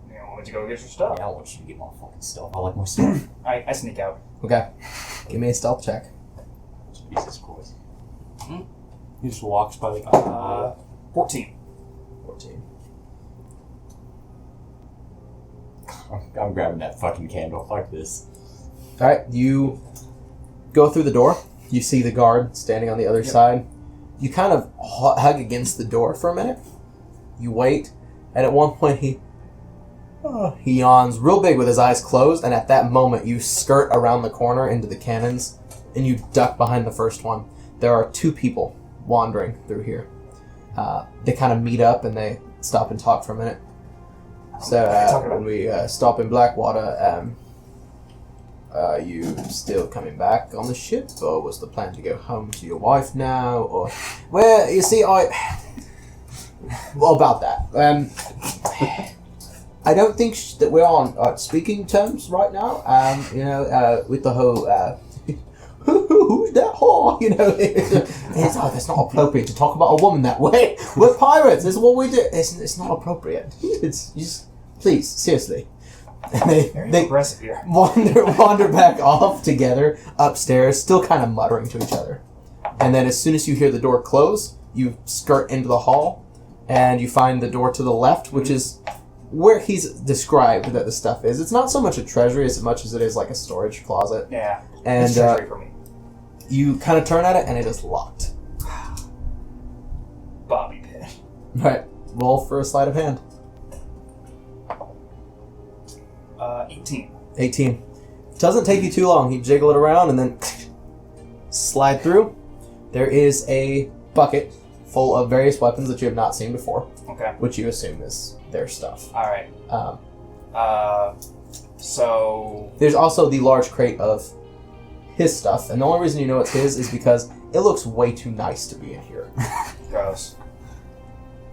You want me to go get your stuff? Yeah, I want you to get my fucking stuff. I like my stuff. I sneak out. Okay. Give me a stealth check. Jesus Christ. He just walks by the guy. 14. 14. I'm grabbing that fucking candle. Fuck this. Alright, you go through the door. You see the guard standing on the other side. You kind of hug against the door for a minute. You wait, and at one point he yawns real big with his eyes closed, and at that moment you skirt around the corner into the cannons, and you duck behind the first one. There are 2 people wandering through here. They kind of meet up, and they stop and talk for a minute. So when we stop in Blackwater, you still coming back on the ship, or was the plan to go home to your wife now, or... Well, you see, well, about that. I don't think that we're on speaking terms right now, with the whole, who's that whore, that's not appropriate to talk about a woman that way. We're pirates, this is what we do. It's not appropriate. It's just, please, seriously. And they aggressive here. wander back off together upstairs, still kind of muttering to each other. And then as soon as you hear the door close, you skirt into the hall, and you find the door to the left, which is where he's described that the stuff is. It's not so much a treasury as much as it is like a storage closet. Yeah. And It's treasury for me. you kind of turn at it, and it is locked. Bobby pin. Right. Roll for a sleight of hand. 18. 18. Doesn't take you too long. You jiggle it around and then slide through. There is a bucket full of various weapons that you have not seen before, Okay. which you assume is their stuff. Alright. Um, So... there's also the large crate of his stuff, and the only reason you know it's his is because it looks way too nice to be in here. Gross.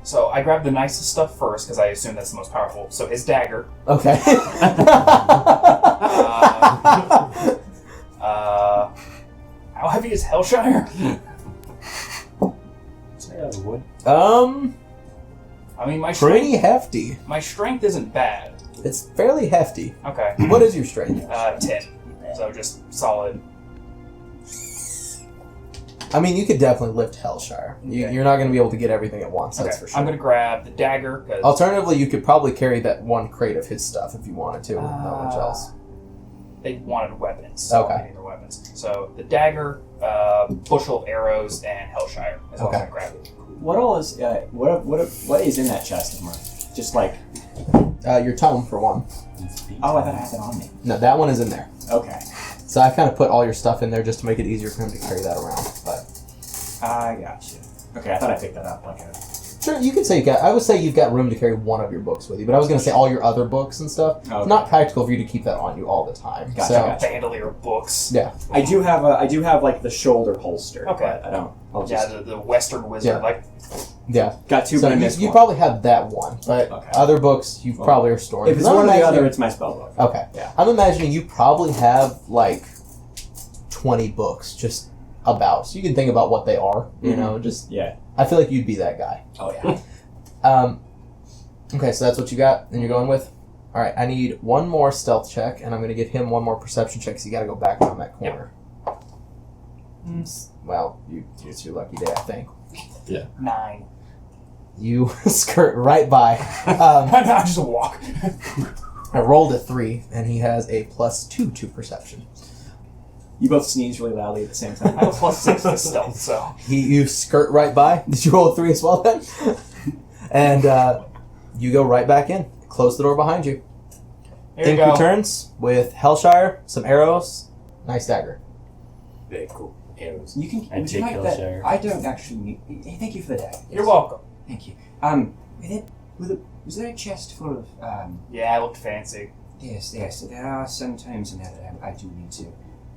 So I grabbed the nicest stuff first, because I assume that's the most powerful. So his dagger. Okay. How heavy is Hellshire? It's made out of wood. I mean, my Pretty strength, hefty. my strength isn't bad. It's fairly hefty. Okay. What is your strength? 10. So just solid. I mean, you could definitely lift Hellshire. Okay. You're not going to be able to get everything at once, Okay. that's for sure. I'm going to grab the dagger, because... Alternatively, you could probably carry that one crate of his stuff if you wanted to, not much else. They wanted weapons. So Okay. I'm getting their weapons. So the dagger, bushel of arrows, and Hellshire is what I'm Okay. going to grab. What all is what is in that chest of mine? Just like Your tome, for one. oh, I thought I had that on me. No, that one is in there. Okay, So I kind of put all your stuff in there just to make it easier for him to carry that around. But I gotcha. Okay, I thought I picked that up like a. sure, you could say I would say you've got room to carry one of your books with you, but I was going to say all your other books and stuff. Okay. It's not practical for you to keep that on you all the time. Gotcha, so, gotcha. Bandolier of books. Yeah. I do have like the shoulder holster. Okay. But I don't. I'll Yeah, just the Western Wizard. Yeah. Like, Yeah. got two, So but I missed you one. probably have that one, but Okay. other books you Well, probably are storing. If it's I'm one or the imagining- other, it's my spell book. Okay. Yeah. I'm imagining you probably have like 20 books just about. So you can think about what they are. You know, just Yeah. I feel like you'd be that guy. Oh yeah. Okay, so that's what you got, and you're going with. All right, I need one more stealth check, and I'm going to give him one more perception check. So you got to go back around that corner. Well, it's your lucky day, I think. 9. You skirt right by. I just walk. I rolled a 3, and he has a +2 to perception. You both sneeze really loudly at the same time. I have a +6 to stealth, so. You skirt right by. Did you roll a 3 as well then? And you go right back in. Close the door behind you. Here you Ink go. returns with Hellshire, some arrows, nice dagger. Very cool. Arrows. You can. I Would you take like that? Hillshire. I don't actually need. Hey, thank you for the dagger. You're welcome. Thank you. Was there a chest full of? Yeah, I looked fancy. Yes. There are some times in there that I do need to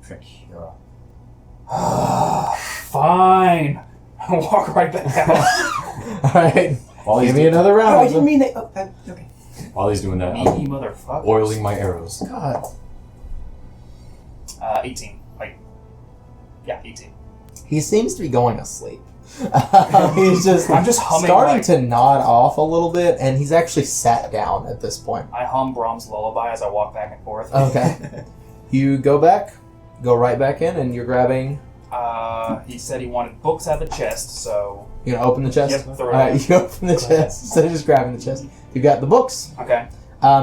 procure. Fine. I'll walk right back out. Alright, While he's give me another Oh, I round. didn't mean that. Oh, okay. While he's doing that, Meaty I'm motherfucker. oiling my arrows. God. 18. Wait. Yeah, 18. He seems to be going asleep. He's just, I'm just humming, starting like- to nod off a little bit, and he's actually sat down at this point. I hum Brahms' lullaby as I walk back and forth. Okay. You go right back in, and you're grabbing. He said he wanted books out of the chest, so. You're gonna open the chest? Yep, throw it Alright, in. you open the chest instead of just grabbing the chest. You got the books. Okay.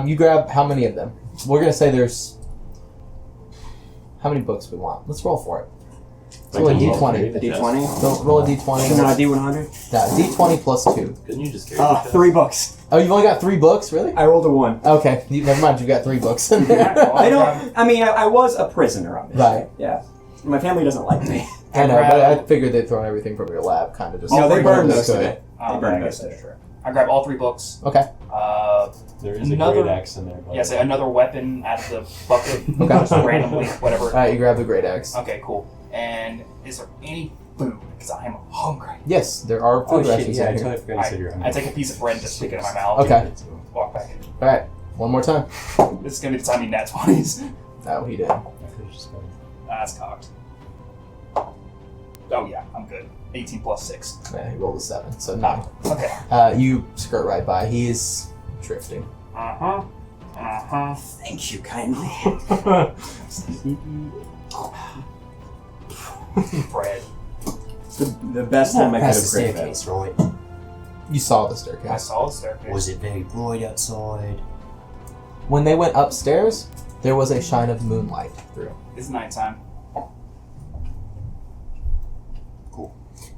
You grab how many of them? We're gonna say there's. How many books we want? Let's roll for it. Let's roll a d20. A d20. Roll a d20. No, a d100. No, d20 plus 2. Couldn't you just carry 3 books. Oh, you've only got 3 books? Really? I rolled a 1. Okay, never mind. You got 3 books in there. I don't. I mean, I was a prisoner on this. Right. Yeah. My family doesn't like me. I know, but I figured they'd thrown everything from your lab, kind of just. No, they burned most most of it. Oh, They burned I most guess of that's it. true. I grab all 3 books. Okay. There is a Another- great axe in there. By Yes, the way. another weapon out of the bucket. Okay. Just randomly, whatever. Alright, you grab the great axe. Okay, cool. And is there any food? Because I am hungry. Yes, there are food Oh shit! rations Yeah, I in here. totally forgot you said you're I hungry. take a piece of bread and just stick it in my mouth. Okay. Walk back. Alright, one more time. This is gonna be the time you nat 20s. Oh, he did. That's cocked. Oh yeah, I'm good. 18 plus 6. Yeah, he rolled a 7, so 9. Okay. You skirt right by. He is drifting. Thank you kindly. Bread. The best time I could Past have the created. staircase, right? You saw the I staircase. saw the staircase. Was it very bright outside? When they went upstairs, there was a shine of moonlight through. It's nighttime.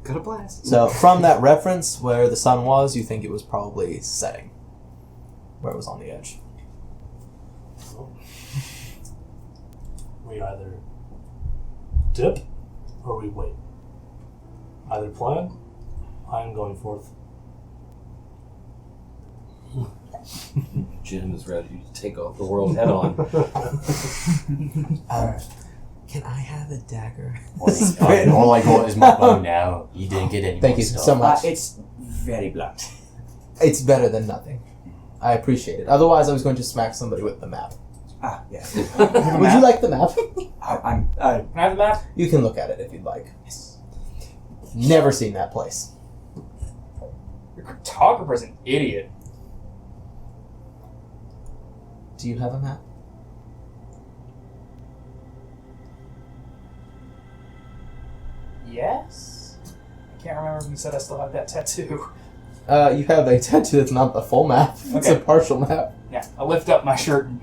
Got a blast. So from that reference where the sun was, you think it was probably setting. Where it was on the edge. We either dip or we wait. Either plan, I am going forth. Jim is ready to take off the world head on. Can I have a dagger? All I got is my bow now. You didn't get any Thank more you stuff. so much. It's very blunt. It's better than nothing. I appreciate it. Otherwise, I was going to smack somebody with the map. Ah, yeah. Would you like the map? Can I have the map? You can look at it if you'd like. Never seen that place. Your cartographer's an idiot. Do you have a map? Yes? I can't remember if you said I still have that tattoo. You have a tattoo that's not the full map. It's Okay. a partial map. Yeah, I lift up my shirt and...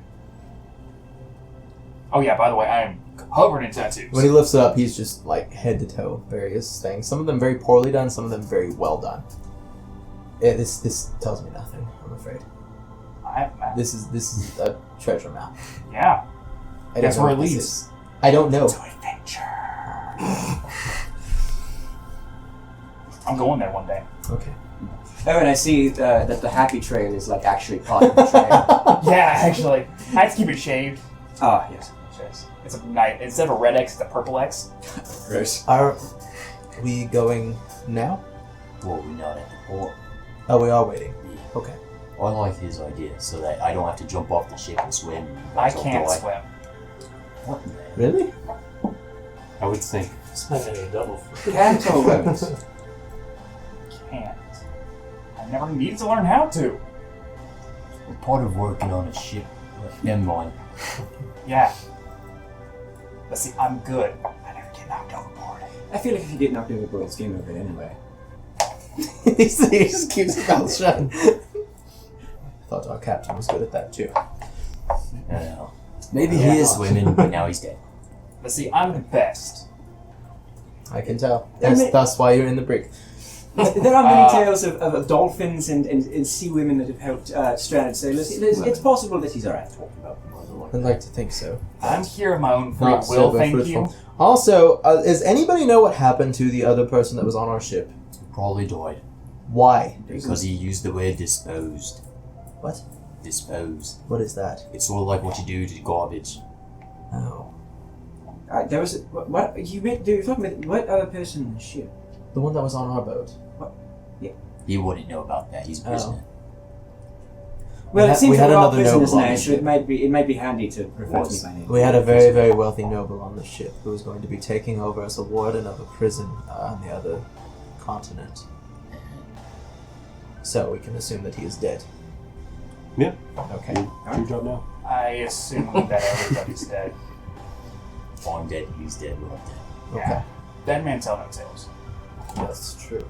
Oh yeah, by the way, I am covered in tattoos. When he lifts it up, he's just like head to toe various things. Some of them very poorly done, some of them very well done. This tells me nothing, I'm afraid. I have a map. This is a treasure map. Yeah. I don't Guess know where it what this leads. is. I don't know. To adventure. I'm going there one day. Okay. Oh, and I see that the happy trail is like actually part of the trail. Yeah, actually. I have to keep it shaved. Ah, yes. It's a night. Instead of a red X, it's a purple X. Gross. Are we going now? Well, we're not at the port. Oh, we are waiting. Yeah. Okay. I like his idea, so that I don't have to jump off the ship and swim. I can't swim. What? Man? Really? I would think. Spending a double. Can't or won't? Can't. I never needed to learn how to. We're part of working on a ship. Never mind. Yeah. But see, I'm good. I never get knocked overboard. I feel like if you get knocked overboard, it's game over anyway. He just keeps his mouth shut. I thought our captain was good at that too. Maybe he is swimming, but now he's dead. But see, I'm the best. I can tell. That's why you're in the brig. There are many tales of dolphins and sea women that have helped stranded sailors. It's possible that he's alright talking about them. I'd like to think so. I'm here of my own free Not will, so thank fruitful. you. Also, does anybody know what happened to the other person that was on our ship? Probably died. Why? Because he used the word disposed. What? Disposed. What is that? It's sort of like what you do to garbage. Oh. There was what you're talking about? What other person on the ship? The one that was on our boat. He wouldn't know about that. He's a prisoner. Well, We it seems had that we're all another prisoners noble on now, the so ship. it might be handy to refer to me by name. We had a very, very wealthy noble on the ship who was going to be taking over as a warden of a prison on the other continent. So we can assume that he is dead. Yeah. Okay. Your job now. I assume that everybody's dead. I'm dead. He's dead. We're all dead. Okay. Yeah. Dead man tell no tales. That's true.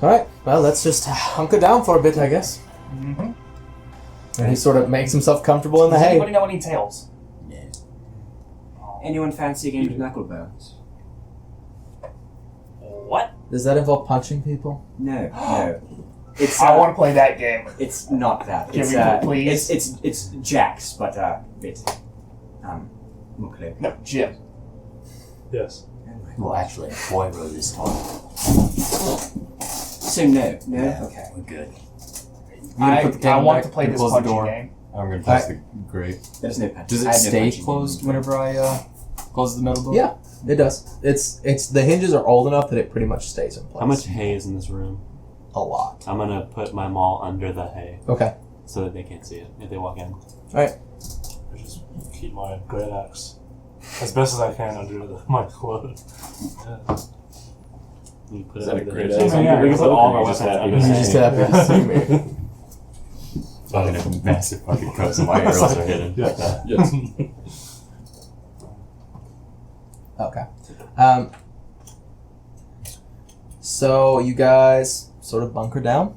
Alright, well, let's just hunker down for a bit, I guess. Mm-hmm. And he sort of makes himself comfortable in the Does hay. anybody know any tales? Yeah. Anyone fancy a game of knucklebones? What? Does that involve punching people? No. It's I want to play that game. It's not that. Can It's we please? it's Jax, but bit more clear. No, Jim. Yes. Well, actually, boy wrote this time. So no. Okay. We're good. I want to play this close the punching door. game. I'm gonna press the grate. There's no punch. Does I it have no stay punching closed game. whenever I close the metal door? Yeah, it does. It's the hinges are old enough that it pretty much stays in place. How much hay is in this room? A lot. I'm gonna put my maul under the hay Okay. so that they can't see it if they walk in. I just keep my great axe as best as I can under my clothes. Yeah. You put Is it that a under the great hay. axe? Yeah, we can put all of our Just weapons happy under to the I'm see just hay. happy to see me. I'm in a massive fucking coat, so my arrows are hidden. Yeah. Yes. Okay. So you guys sort of bunker down.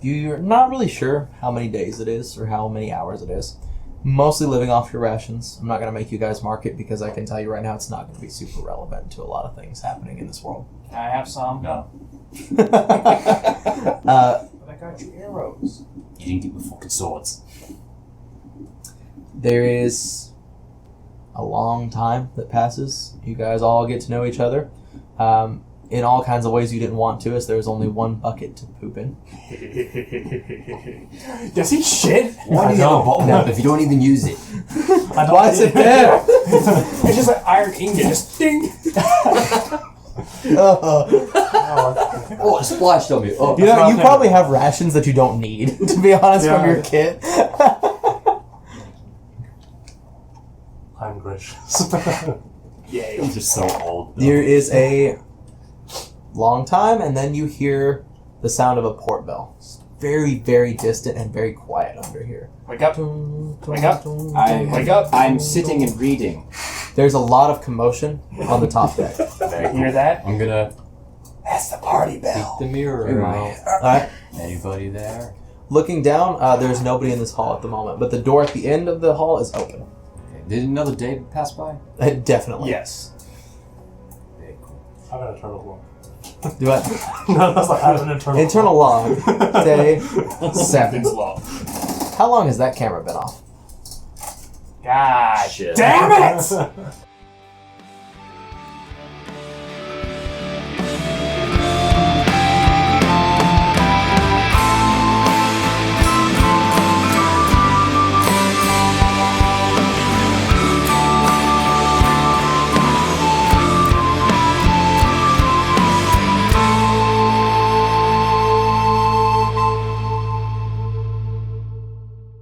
You're not really sure how many days it is or how many hours it is. Mostly living off your rations. I'm not going to make you guys mark it because I can tell you right now it's not going to be super relevant to a lot of things happening in this world. Can I have some? No. But I got you arrows. You didn't get the fucking swords. There is a long time that passes. You guys all get to know each other. In all kinds of ways you didn't want to, as there's only one bucket to poop in. Does he shit? Why do you have a bottle now if you don't even use it? Why is it there? It's just an iron ingot, just ding. Oh, it splashed on me. Oh, You know, you probably have rations that you don't need, to be honest, from your kit. I'm gracious. Yay. I'm just so old. There is a long time, and then you hear the sound of a port bell. It's very, very distant and very quiet under here. Wake up. Wake up. Wake up. I'm sitting and reading. There's a lot of commotion on the top deck. Hear that? I'm gonna That's the party peek bell. the mirror out. Alright. Anybody there? Looking down, there's nobody in this hall at the moment, but the door at the end of the hall is open. Okay. Did another day pass by? Definitely. Yes. Very cool. I've got a turtle one. Do I? No, that's like I have an internal. Internal log. Day 7. Something's low. How long has that camera been off? God Shit. damn it!